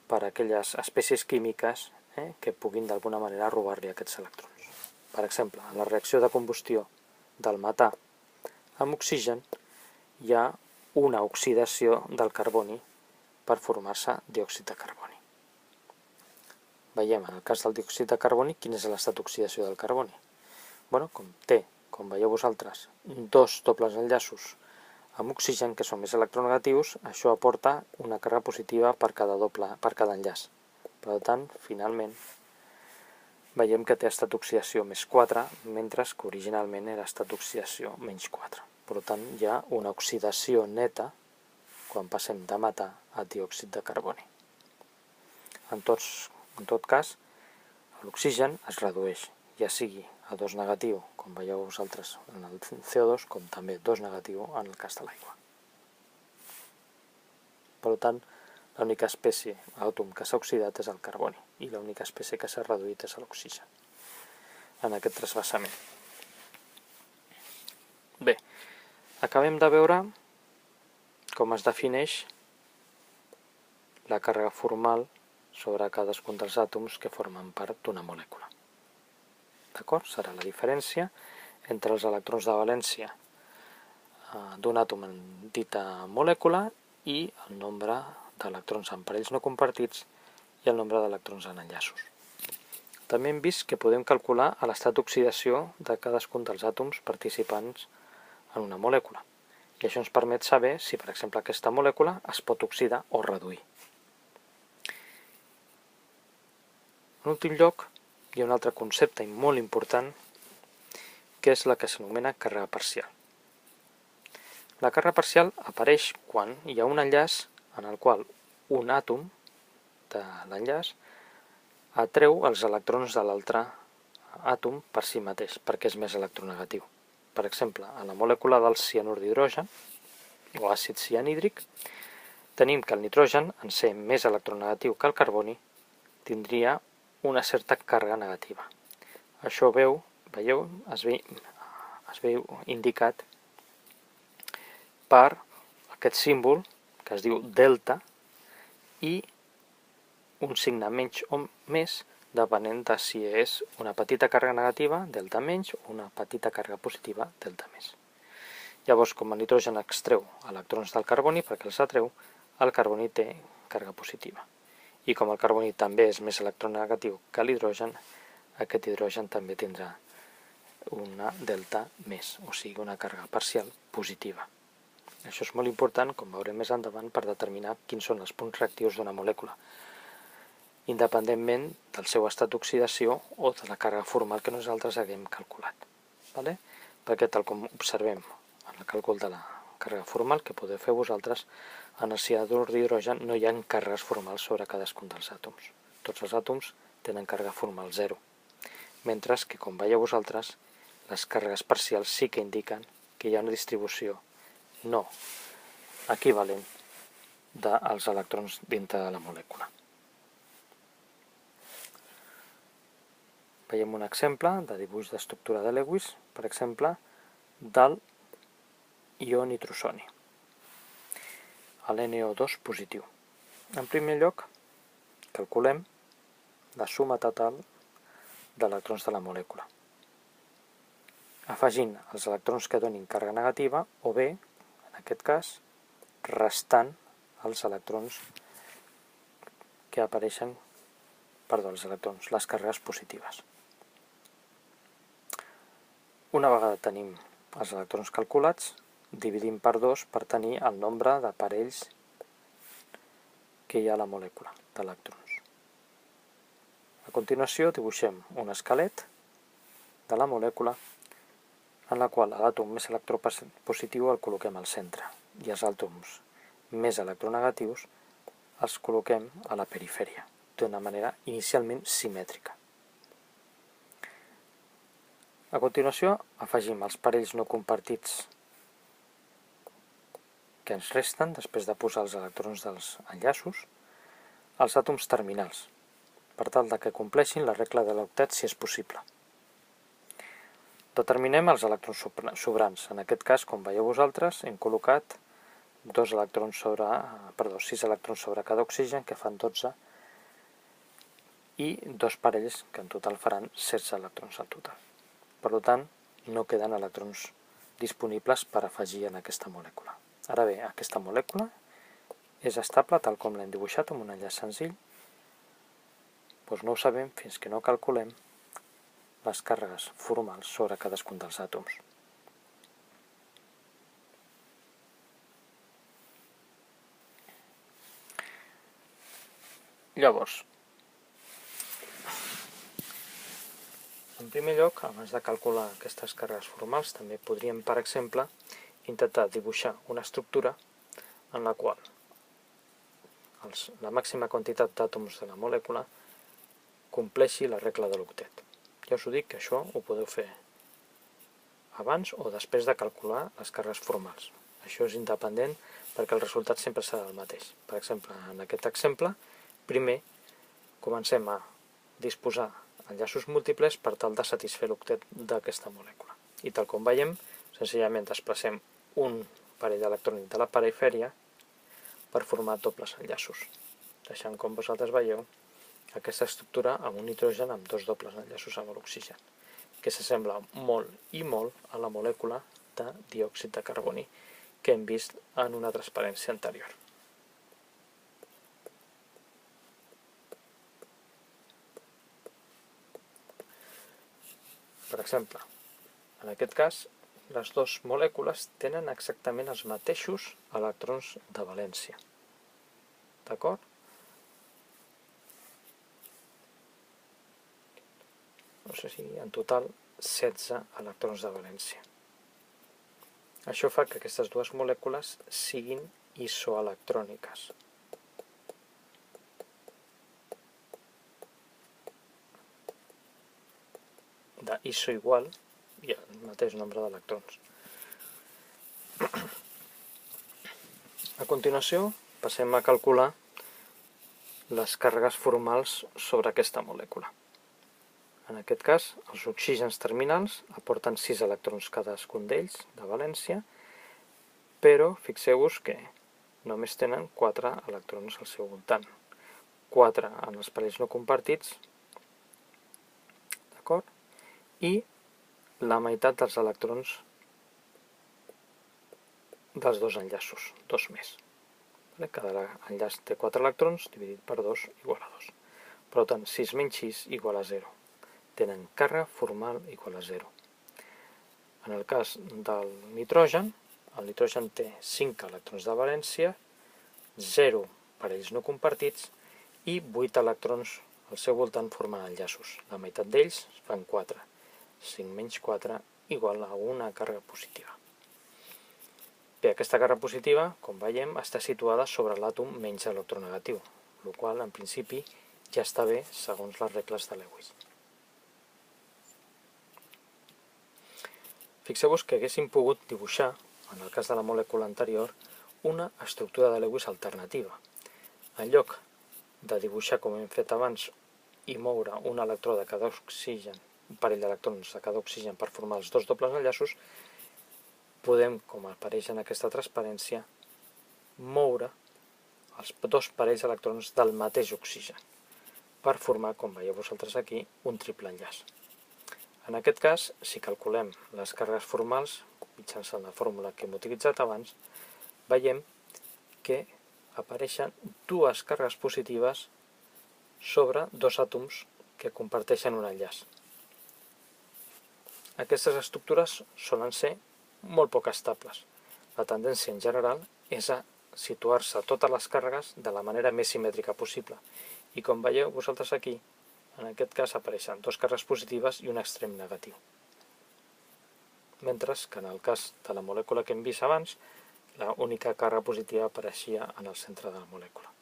per aquelles espècies químiques que puguin d'alguna manera robar-li aquests electrons. Per exemple, en la reacció de combustió del metà amb oxigen hi ha una oxidació del carboni per formar-se diòxid de carboni. Veiem, en el cas del diòxid de carboni, quin és l'estat d'oxidació del carboni. Com té, com veieu vosaltres, 2 dobles enllaços amb oxigen que són més electronegatius, això aporta una càrrega positiva per cada enllaç. Per tant, finalment, veiem que té estat d'oxidació +4, mentre que originalment era estat d'oxidació -4. Per tant, hi ha una oxidació neta quan passem de metà a diòxid de carboni. En tot cas, l'oxigen es redueix, ja sigui a 2 negatiu, com veieu vosaltres en el CO2, com també 2 negatiu en el cas de l'aigua. Per tant, l'única espècie àtom que s'ha oxidat és el carboni i l'única espècie que s'ha reduït és l'oxigen en aquest trasbassament. Bé, acabem de veure com es defineix la càrrega formal sobre cadascun dels àtoms que formen part d'una molècula. D'acord? Serà la diferència entre els electrons de valència d'un àtom en dita molècula i el nombre d'electrons en parells no compartits i el nombre d'electrons en enllaços. També hem vist que podem calcular l'estat d'oxidació de cadascun dels àtoms participants en una molècula. I això ens permet saber si, per exemple, aquesta molècula es pot oxidar o reduir. En últim lloc, hi ha un altre concepte molt important, que és la que s'anomena càrrega parcial. La càrrega parcial apareix quan hi ha un enllaç en el qual un àtom de l'enllaç atreu els electrons de l'altre àtom per si mateix, perquè és més electronegatiu. Per exemple, en la molècula del cianur d'hidrogen, o àcid cianhídric, tenim que el nitrogen, en ser més electronegatiu que el carboni, tindria una certa càrrega negativa. Això veieu, es veu indicat per aquest símbol que es diu delta i un signe menys o més depenent de si és una petita càrrega negativa, delta menys, o una petita càrrega positiva, delta més. Llavors, com el nitrogen extreu electrons del carboni perquè els atreu, el carboni té càrrega positiva. I com el carboni també és més electronegatiu que l'hidrogen, aquest hidrogen també tindrà una delta més, o sigui una càrrega parcial positiva. Això és molt important, com veurem més endavant, per determinar quins són els punts reactius d'una molècula, independentment del seu estat d'oxidació o de la càrrega formal que nosaltres haguem calculat. Perquè tal com observem en el càlcul de la càrrega formal que podeu fer vosaltres, en el cianur d'hidrogen no hi ha càrregues formals sobre cadascun dels àtoms. Tots els àtoms tenen càrrega formal 0, mentre que, com veieu vosaltres, les càrregues parcials sí que indiquen que hi ha una distribució no equivalent dels electrons dintre de la molècula. Veiem un exemple de dibuix d'estructura de Lewis, per exemple, del ió nitrosoni, l'NO2 positiu. En primer lloc, calculem la suma total d'electrons de la molècula, afegint els electrons que donin càrrega negativa o bé, en aquest cas, restant els electrons que apareixen, les càrregues positives. Una vegada tenim els electrons calculats, dividim per 2 per tenir el nombre de parells que hi ha a la molècula d'electrons. A continuació dibuixem un esquelet de la molècula en la qual l'àtom més electropositiu el col·loquem al centre i els àtoms més electronegatius els col·loquem a la perifèria, d'una manera inicialment simètrica. A continuació afegim els parells no compartits que ens resten després de posar els electrons dels enllaços als àtoms terminals, per tal que compleixin la regla de l'octet si és possible. Determinem els electrons sobrants. En aquest cas, com veieu vosaltres, hem col·locat 6 electrons sobre cada oxigen, que fan 12, i 2 parells, que en total faran 16 electrons en total. Per tant, no queden electrons disponibles per afegir en aquesta molècula. Ara bé, aquesta molècula és estable tal com l'hem dibuixat amb un enllaç senzill, doncs no ho sabem fins que no calculem les càrregues formals sobre cadascun dels àtoms. Llavors, en primer lloc, abans de calcular aquestes càrregues formals, també podríem, per exemple, intentar dibuixar una estructura en la qual la màxima quantitat d'àtoms de la molècula compleixi la regla de l'octet. Ja us ho dic, que això ho podeu fer abans o després de calcular les càrregues formals. Això és independent perquè el resultat sempre serà el mateix. Per exemple, en aquest exemple, primer comencem a disposar enllaços múltiples per tal de satisfer l'octet d'aquesta molècula. I tal com veiem, senzillament desplacem un parell electrònic de la perifèria per formar dobles enllaços, deixant, com vosaltres veieu, aquesta estructura amb un nitrogen amb 2 dobles enllaços amb l'oxigen, que s'assembla molt i molt a la molècula de diòxid de carboni que hem vist en una transparència anterior. Per exemple, en aquest cas, les dues molècules tenen exactament els mateixos electrons de valència. D'acord? O sigui, en total, 16 electrons de valència. Això fa que aquestes dues molècules siguin isoelectròniques. D'iso igual i el mateix nombre d'electrons. A continuació, passem a calcular les càrregues formals sobre aquesta molècula. En aquest cas, els oxígens terminals aporten 6 electrons cadascun d'ells de valència, però fixeu-vos que només tenen 4 electrons al seu voltant. 4 en els parells no compartits, d'acord? I la meitat dels electrons dels dos enllaços, 2 més. Cada enllaç té 4 electrons, dividit per 2 igual a 2. Per tant, 6 menys 6 igual a 0. Tenen càrrega formal igual a 0. En el cas del nitrogen, el nitrogen té 5 electrons de valència, 0 parells no compartits i 8 electrons al seu voltant formen enllaços. La meitat d'ells fan 4. 5 menys 4 igual a una càrrega positiva. Bé, aquesta càrrega positiva, com veiem, està situada sobre l'àtom menys electronegatiu, el qual, en principi, ja està bé segons les regles de Lewis. Fixeu-vos que haguéssim pogut dibuixar, en el cas de la molècula anterior, una estructura de Lewis alternativa. En lloc de dibuixar, com hem fet abans, i moure un electró de cada oxigen, un parell d'electrons de cada oxigen per formar els dos dobles enllaços, podem, com apareix en aquesta transparència, moure els dos parells d'electrons del mateix oxigen per formar, com veieu vosaltres aquí, un triple enllaç. En aquest cas, si calculem les càrregues formals, mitjançant la fórmula que hem utilitzat abans, veiem que apareixen dues càrregues positives sobre dos àtoms que comparteixen un enllaç. Aquestes estructures solen ser molt poc estables. La tendència en general és a situar-se totes les càrregues de la manera més simètrica possible. I com veieu vosaltres aquí, en aquest cas apareixen dues càrregues positives i un extrem negatiu. Mentre que en el cas de la molècula que hem vist abans, l'única càrrega positiva apareixia en el centre de la molècula.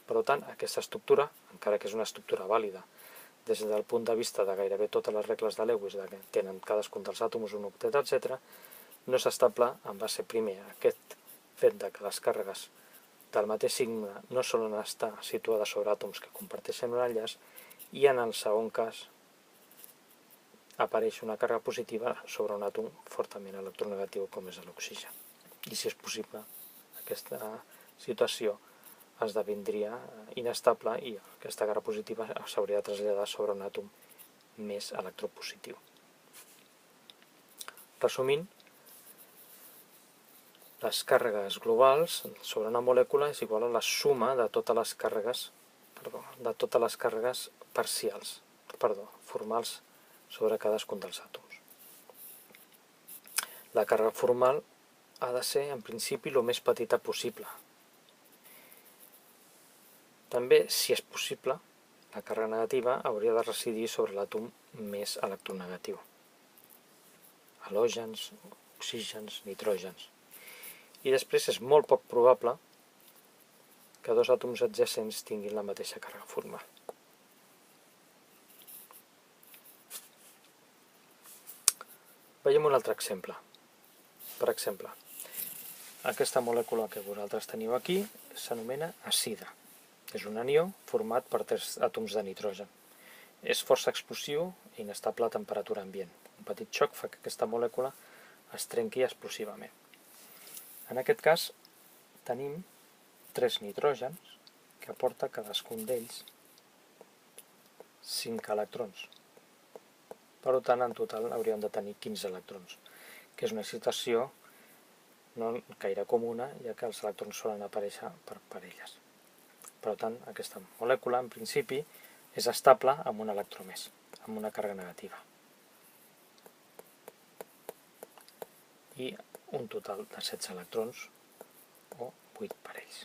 Per tant, aquesta estructura, encara que és una estructura vàlida, des del punt de vista de gairebé totes les regles de Lewis, que tenen cadascun dels àtoms un octet, etc., no és estable en base primer a aquest fet que les càrregues del mateix signe no solen estar situades sobre àtoms que comparteixen un enllaç, i en el segon cas apareix una càrrega positiva sobre un àtom fortament electronegatiu com és l'oxigen. I si és possible, aquesta situació esdevindria inestable i aquesta càrrega positiva s'hauria de traslladar sobre un àtom més electropositiu. Resumint, les càrregues globals sobre una molècula és igual a la suma de totes les càrregues formals sobre cadascun dels àtoms. La càrrega formal ha de ser, en principi, el més petita possible. També, si és possible, la càrrega negativa hauria de residir sobre l'àtom més electronegatiu. Halògens, oxígens, nitrògens. I després és molt poc probable que dos àtoms adjacents tinguin la mateixa càrrega formal. Veiem un altre exemple. Per exemple, aquesta molècula que vosaltres teniu aquí s'anomena acida. És un anió format per 3 àtoms de nitrogen. És força explosiu i inestable a temperatura ambient. Un petit xoc fa que aquesta molècula es trenqui explosivament. En aquest cas tenim 3 nitrògens que aporta cadascun d'ells 5 electrons. Per tant, en total hauríem de tenir 15 electrons, que és una situació no gaire comuna, ja que els electrons solen aparèixer per parelles. Per tant, aquesta molècula, en principi, és estable amb un electró més, amb una càrrega negativa. I un total de 16 electrons, o 8 parells.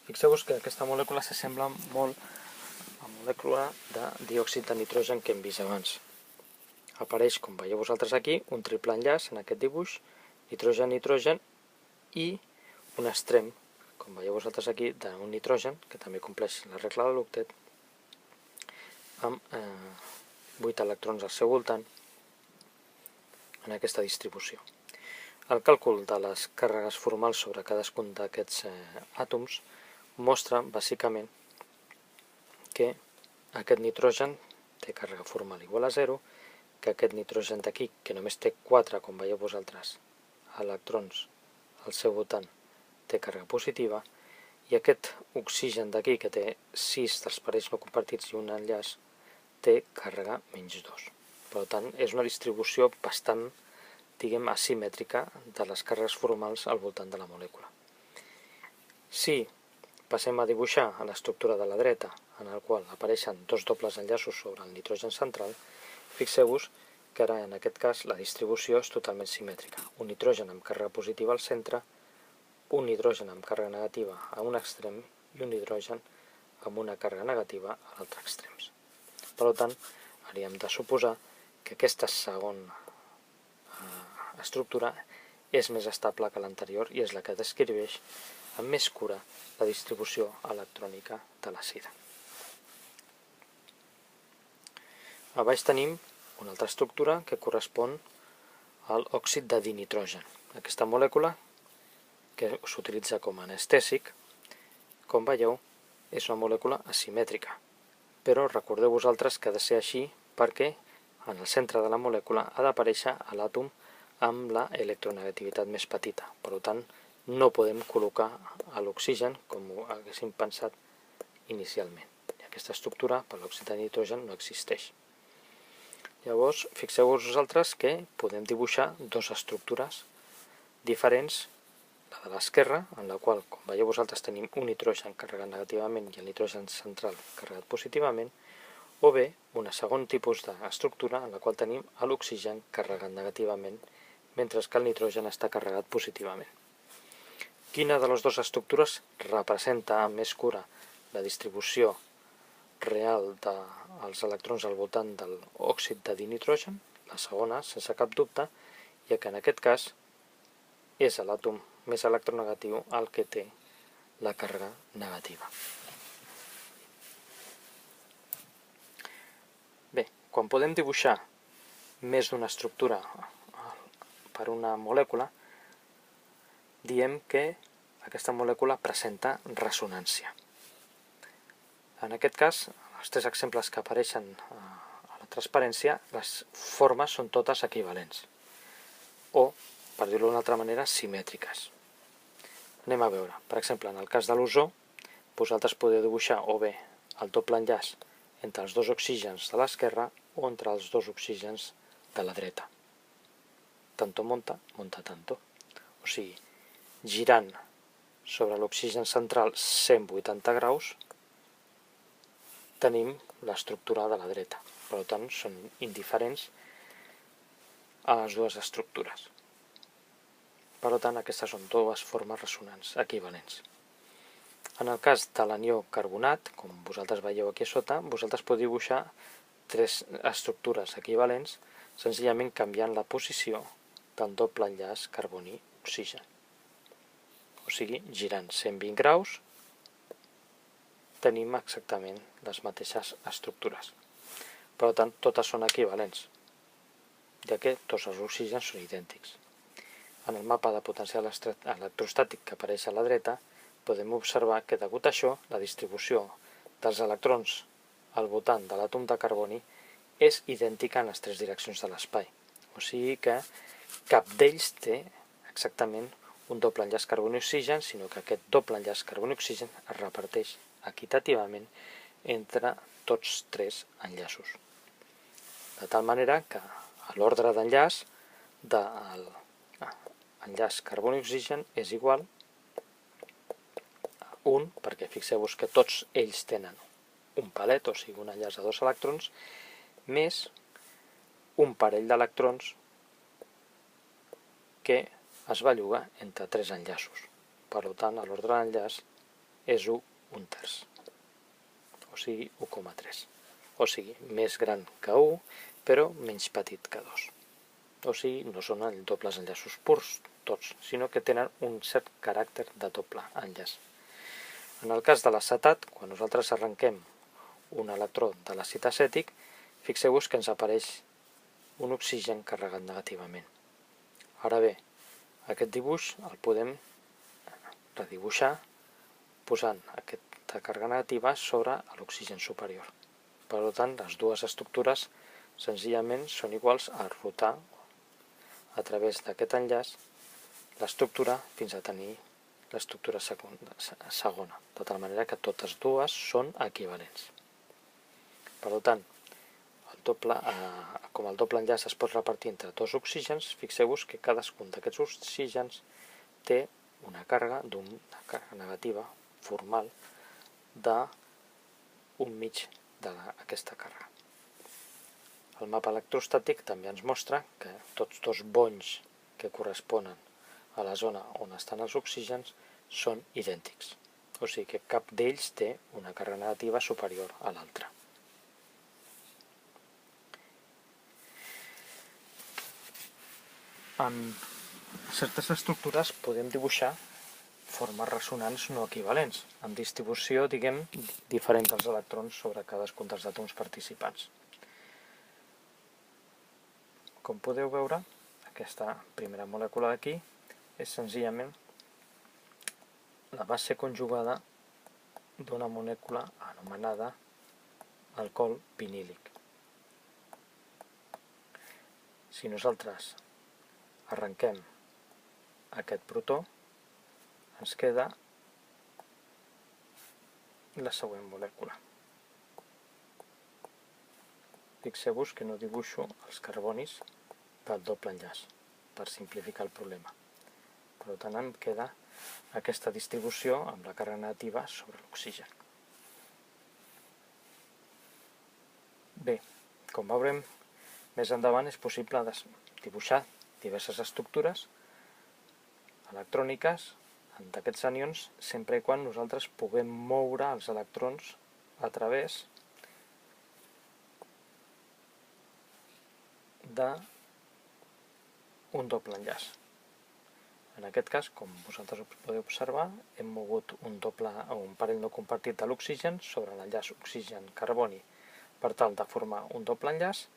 Fixeu-vos que aquesta molècula s'assembla molt a la molècula de diòxid de nitrogen que hem vist abans. Apareix, com veieu vosaltres aquí, un triple enllaç en aquest dibuix, nitrogen-nitrogen i un extrem, com veieu vosaltres aquí, d'un nitrogen, que també compleix la regla de l'octet, amb 8 electrons al seu voltant en aquesta distribució. El càlcul de les càrregues formals sobre cadascun d'aquests àtoms mostra, bàsicament, que aquest nitrogen té càrrega formal igual a 0, que aquest nitrogen d'aquí, que només té 4, com veieu vosaltres, electrons al seu voltant, té càrrega positiva, i aquest oxigen d'aquí, que té 6 dels parells no compartits i un enllaç, té càrrega menys 2. Per tant, és una distribució bastant, diguem, asimètrica de les càrregues formals al voltant de la molècula. Si passem a dibuixar l'estructura de la dreta, en el qual apareixen dos dobles enllaços sobre el nitrogen central, fixeu-vos que ara, en aquest cas, la distribució és totalment simètrica. Un nitrogen amb càrrega positiva al centre, un nitrogen amb càrrega negativa a un extrem i un nitrogen amb una càrrega negativa a l'altre extrem. Per tant, hauríem de suposar que aquesta segona estructura és més estable que l'anterior i és la que descriveix amb més cura la distribució electrònica de l'àcida. A baix tenim una altra estructura que correspon a l'òxid de dinitrogen. Aquesta molècula, que s'utilitza com a anestèsic, com veieu, és una molècula asimètrica, però recordeu vosaltres que ha de ser així perquè en el centre de la molècula ha d'aparèixer l'àtom amb la electronegativitat més petita. Per tant, no podem col·locar l'oxigen com ho haguéssim pensat inicialment. I aquesta estructura per l'òxid de nitrogen no existeix. Llavors, fixeu-vos vosaltres que podem dibuixar dues estructures diferents, la de l'esquerra, en la qual, com veieu vosaltres, tenim un nitrogen carregat negativament i el nitrogen central carregat positivament, o bé un segon tipus d'estructura en la qual tenim l'oxigen carregat negativament, mentre que el nitrogen està carregat positivament. Quina de les dues estructures representa amb més cura la distribució real dels electrons al voltant de l'òxid de dinitrogen? La segona, sense cap dubte, ja que en aquest cas és l'àtom més electronegatiu el que té la càrrega negativa. Bé, quan podem dibuixar més d'una estructura per una molècula, diem que aquesta molècula presenta ressonància. En aquest cas, els tres exemples que apareixen a la transparència, les formes són totes equivalents, o, per dir-ho d'una altra manera, simètriques. Anem a veure. Per exemple, en el cas de l'ozó, vosaltres podeu dibuixar o bé el doble enllaç entre els dos oxígens de l'esquerra o entre els dos oxígens de la dreta. Tanto monta, monta tanto. O sigui, girant sobre l'oxigen central 180 graus, tenim l'estructura de la dreta. Per tant, són indiferents a les dues estructures. Per tant, aquestes són dues formes ressonants equivalents. En el cas de l'anió carbonat, com vosaltres veieu aquí a sota, vosaltres podeu dibuixar tres estructures equivalents, senzillament canviant la posició del doble enllaç carboni-oxigen. O sigui, girant 120 graus, tenim exactament les mateixes estructures. Per tant, totes són equivalents, ja que tots els oxígens són idèntics. En el mapa de potencial electrostàtic que apareix a la dreta, podem observar que, degut a això, la distribució dels electrons al voltant de l'àtom de carboni és idèntica en les tres direccions de l'espai. O sigui que cap d'ells té exactament un doble enllaç carboni-oxigen, sinó que aquest doble enllaç carboni-oxigen es reparteix equitativament entre tots tres enllaços. De tal manera que l'ordre d'enllaç de l'enllaç carboni-oxigen és igual a 1, perquè fixeu-vos que tots ells tenen un palet, o sigui un enllaç a dos electrons, més un parell d'electrons que es belluga entre tres enllaços. Per tant, l'ordre d'enllaç és 1/3, o sigui 1,3. O sigui, més gran que 1, però menys petit que 2. O sigui, no són dobles enllaços purs tots, sinó que tenen un cert caràcter de doble enllaç. En el cas de l'acetat, quan nosaltres arrenquem un electró de l'àcid acètic, fixeu-vos que ens apareix un oxigen carregat negativament. Ara bé, aquest dibuix el podem redibuixar posant aquesta càrrega negativa sobre l'oxigen superior. Per tant, les dues estructures senzillament són iguals a rotar a través d'aquest enllaç l'estructura fins a tenir l'estructura segona, de tal manera que totes dues són equivalents. Per tant, com el doble enllaç es pot repartir entre dos oxígens, fixeu-vos que cadascun d'aquests oxígens té una càrrega negativa formal d'un mig d'aquesta càrrega. El mapa electrostàtic també ens mostra que tots dos bonys que corresponen a la zona on estan els oxígens són idèntics, o sigui que cap d'ells té una càrrega negativa superior a l'altra. certes estructures podem dibuixar formes ressonants no equivalents, amb distribució, diguem, diferent dels electrons sobre cadascun dels àtoms participants. Com podeu veure, aquesta primera molècula d'aquí és senzillament la base conjugada d'una molècula anomenada alcohol vinílic. Si nosaltres arrenquem aquest protó, ens queda la següent molècula. Fixeu-vos que no dibuixo els carbonis del doble enllaç, per simplificar el problema. Per tant, em queda aquesta distribució amb la càrrega negativa sobre l'oxigen. Bé, com veurem més endavant, és possible dibuixar diverses estructures electròniques d'aquests anions sempre que nosaltres puguem moure els electrons a través d'un doble enllaç. En aquest cas, com vosaltres podeu observar, hem mogut un parell no compartit de l'oxigen sobre l'enllaç oxigen-carboni per tal de formar un doble enllaç,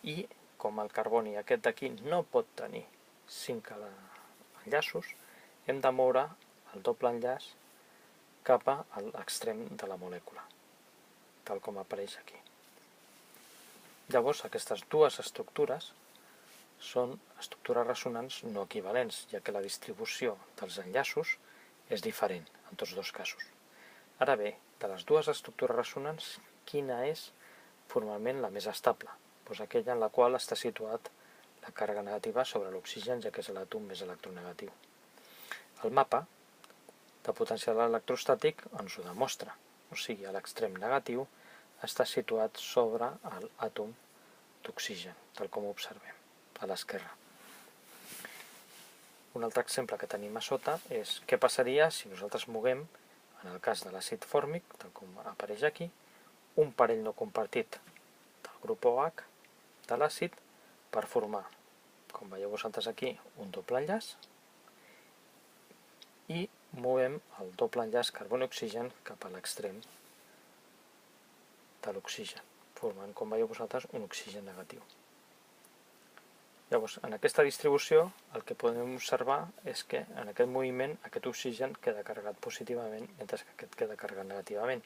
i com el carboni aquest d'aquí no pot tenir 5 enllaços, hem de moure el doble enllaç cap a l'extrem de la molècula, tal com apareix aquí. Llavors, aquestes dues estructures són estructures ressonants no equivalents, ja que la distribució dels enllaços és diferent en tots dos casos. Ara bé, de les dues estructures ressonants, quina és formalment la més estable? Doncs aquella en la qual està situat la càrrega negativa sobre l'oxigen, ja que és l'àtom més electronegatiu. El mapa de potencial electrostàtic ens ho demostra, o sigui, a l'extrem negatiu està situat sobre l'àtom d'oxigen, tal com ho observem a l'esquerra. Un altre exemple que tenim a sota és què passaria si nosaltres moguem, en el cas de l'àcid fòrmic, tal com apareix aquí, un parell no compartit del grup OH de l'àcid per formar, com veieu vosaltres aquí, un doble enllaç, i movem el doble enllaç carboni-oxigen cap a l'extrem de l'oxigen, formant, com veieu vosaltres, un oxigen negatiu. Llavors, en aquesta distribució, el que podem observar és que en aquest moviment aquest oxigen queda carregat positivament, mentre que aquest queda carregat negativament.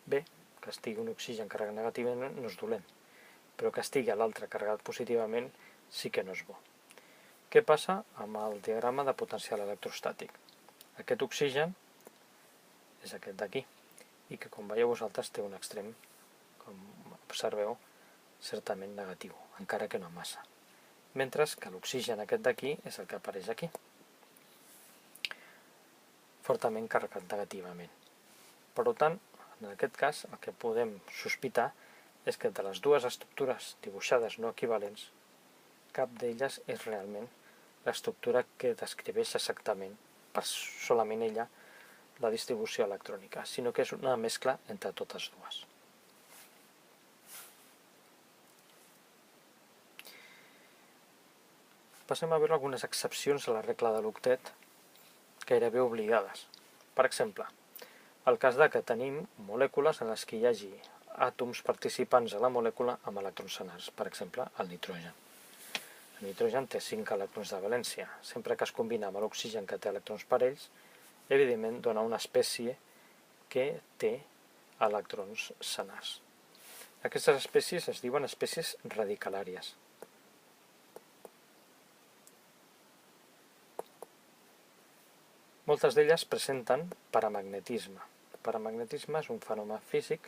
Bé, que estigui un oxigen carregat negativament no és dolent, però que estigui l'altre carregat positivament sí que no és bo. Què passa amb el diagrama de potencial electrostàtic? Aquest oxigen és aquest d'aquí, i que com veieu vosaltres té un extrem, com observeu, certament negatiu, encara que no massa. Mentre que l'oxigen aquest d'aquí és el que apareix aquí, fortament carregat negativament. Per tant, en aquest cas, el que podem sospitar és que de les dues estructures dibuixades no equivalents, cap d'elles és realment l'estructura que descriveix exactament, per solament ella, la distribució electrònica, sinó que és una mescla entre totes dues. Passem a veure algunes excepcions a la regla de l'octet gairebé obligades. Per exemple, el cas que tenim molècules en les que hi hagi àtoms participants a la molècula amb electrons senars, per exemple, el nitrogen. El nitrogen té 5 electrons de valència. Sempre que es combina amb l'oxigen que té electrons parells, evidentment dona una espècie que té electrons senars. Aquestes espècies es diuen espècies radicalàries. Moltes d'elles presenten paramagnetisme. El paramagnetisme és un fenomen físic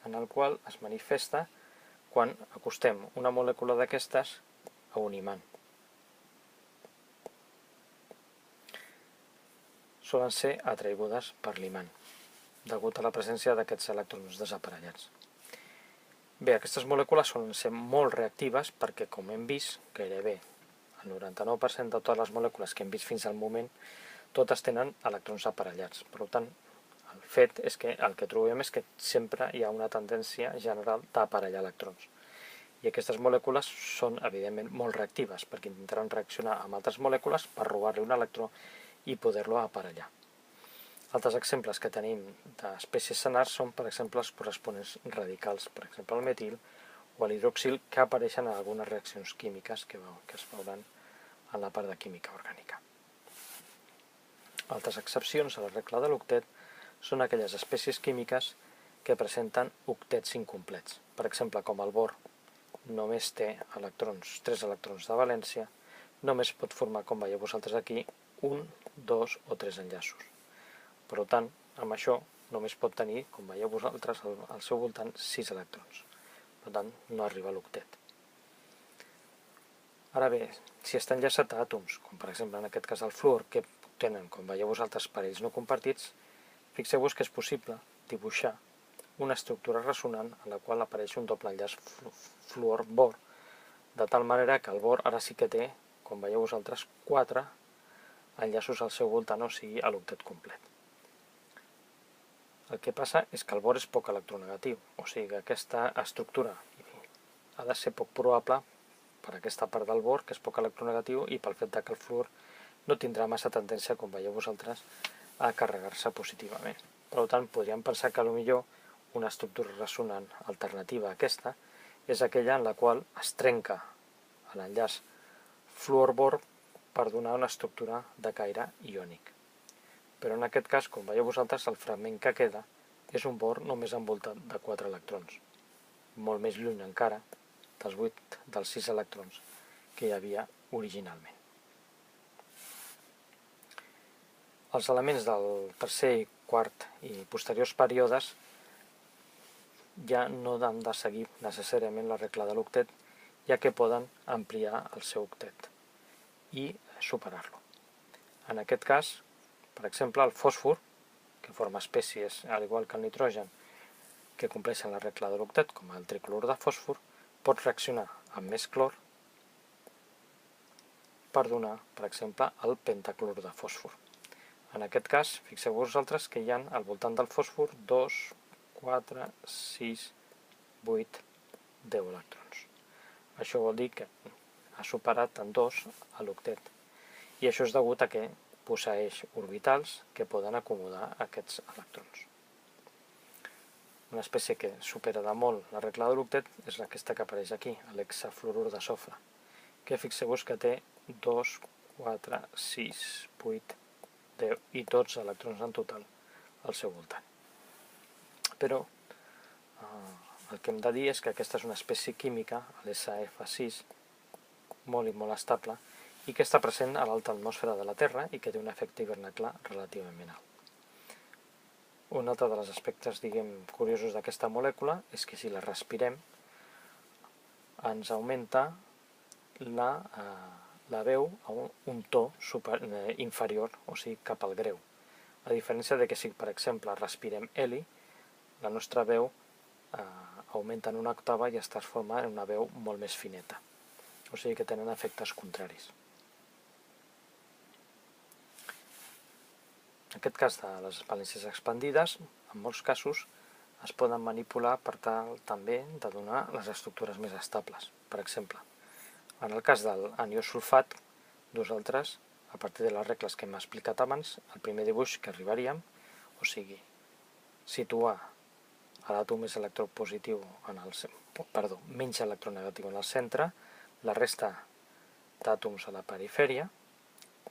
en el qual es manifesta quan acostem una molècula d'aquestes a un imant. Solen ser atraigudes per l'imant, degut a la presència d'aquests electrons desaparellats. Bé, aquestes molècules solen ser molt reactives perquè, com hem vist, gairebé el 99% de totes les molècules que hem vist fins al moment, totes tenen electrons aparellats. Per tant, el fet és que el que trobem és que sempre hi ha una tendència general d'aparellar electrons. I aquestes molècules són, evidentment, molt reactives, perquè intentaran reaccionar amb altres molècules per robar-li un electró i poder-lo aparellar. Altres exemples que tenim d'espècies senars són, per exemple, els corresponents radicals, per exemple, el metil o l'hidroxil, que apareixen en algunes reaccions químiques que es veuran en la part de química orgànica. Altres excepcions a la regla de l'octet són aquelles espècies químiques que presenten octets incomplets. Per exemple, com el bor només té 3 electrons de valència, només pot formar, com veieu vosaltres aquí, 1, 2 o 3 enllaços. Per tant, amb això només pot tenir, com veieu vosaltres, al seu voltant 6 electrons. Per tant, no arriba a l'octet. Ara bé, si està enllaçat a àtoms, com per exemple en aquest cas el fluor, que tenen, com veieu vosaltres, parells no compartits, fixeu-vos que és possible dibuixar una estructura ressonant en la qual apareix un doble enllaç fluor-bor, de tal manera que el bor ara sí que té, com veieu vosaltres, 4 enllaços al seu voltant, o sigui, a l'octet complet. El que passa és que el bor és poc electronegatiu, o sigui que aquesta estructura ha de ser poc probable per aquesta part del bor, que és poc electronegatiu, i pel fet que el fluor no tindrà massa tendència, com veieu vosaltres, a carregar-se positivament. Per tant, podríem pensar que potser una estructura ressonant alternativa a aquesta és aquella en la qual es trenca l'enllaç fluor-bor per donar una estructura de caire iònic. Però en aquest cas, com veieu vosaltres, el fragment que queda és un bor només envoltat de 4 electrons, molt més lluny encara dels 6 electrons que hi havia originalment. Els elements del tercer, quart i posteriors períodes ja no han de seguir necessàriament la regla de l'octet, ja que poden ampliar el seu octet i superar-lo. En aquest cas, per exemple, el fòsfor, que forma espècies, al igual que el nitrogen, que compleixen la regla de l'octet, com el triclor de fòsfor, pot reaccionar amb més clor per donar, per exemple, el pentaclor de fòsfor. En aquest cas, fixeu-vos vosaltres que hi ha al voltant del fòsfor 2, 4, 6, 8, 10 electrons. Això vol dir que ha superat en 2 a l'octet. I això és degut a que posseeix orbitals que poden acomodar aquests electrons. Una espècie que supera de molt la regla de l'octet és aquesta que apareix aquí, l'hexafluorur de sofre, que fixeu-vos que té 2, 4, 6, 8, 10 i 12 electrons en total al seu voltant. Però el que hem de dir és que aquesta és una espècie química, l'SF6, molt i molt estable, i que està present a l'alta atmosfera de la Terra i que té un efecte hivernacle relativament alt. Un altre dels aspectes, curiosos d'aquesta molècula és que si la respirem ens augmenta la veu a un to inferior, o sigui cap al greu. A diferència de que si, per exemple, respirem heli, la nostra veu augmenta en una octava i es transforma en una veu molt més fineta. O sigui que tenen efectes contraris. En aquest cas de les valències expandides, en molts casos es poden manipular per tal també de donar les estructures més estables. Per exemple, en el cas de l'anió sulfat, nosaltres, a partir de les regles que hem explicat abans, el primer dibuix que arribaríem, o sigui, situar l'àtom més electropositiu menys electronegatiu en el centre, la resta d'àtoms a la perifèria,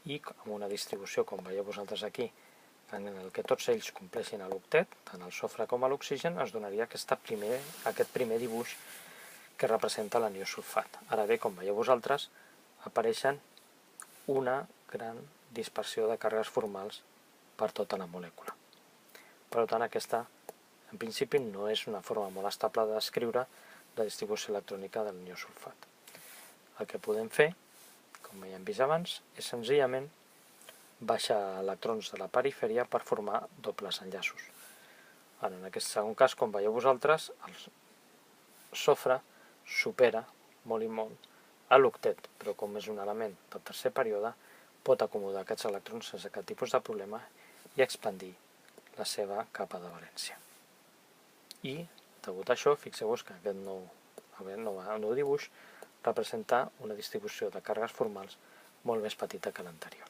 i amb una distribució, com veieu vosaltres aquí, en el que tots ells compleixin l'octet, tant el sofre com l'oxigen, es donaria aquest primer dibuix que representa l'anió sulfat. Ara bé, com veieu vosaltres, apareixen una gran dispersió de càrregues formals per tota la molècula. Per tant, aquesta, en principi, no és una forma molt estable de descriure la distribució electrònica de l'anió sulfat. El que podem fer, com ja hem vist abans, és senzillament baixar electrons de la perifèria per formar dobles enllaços. En aquest segon cas, com veieu vosaltres, el sofre supera molt i molt a l'octet, però com és un element del tercer període, pot acomodar aquests electrons sense cap tipus de problema i expandir la seva capa de valència. I, degut a això, fixeu-vos que aquest nou nou dibuix, representa una distribució de càrregues formals molt més petita que l'anterior.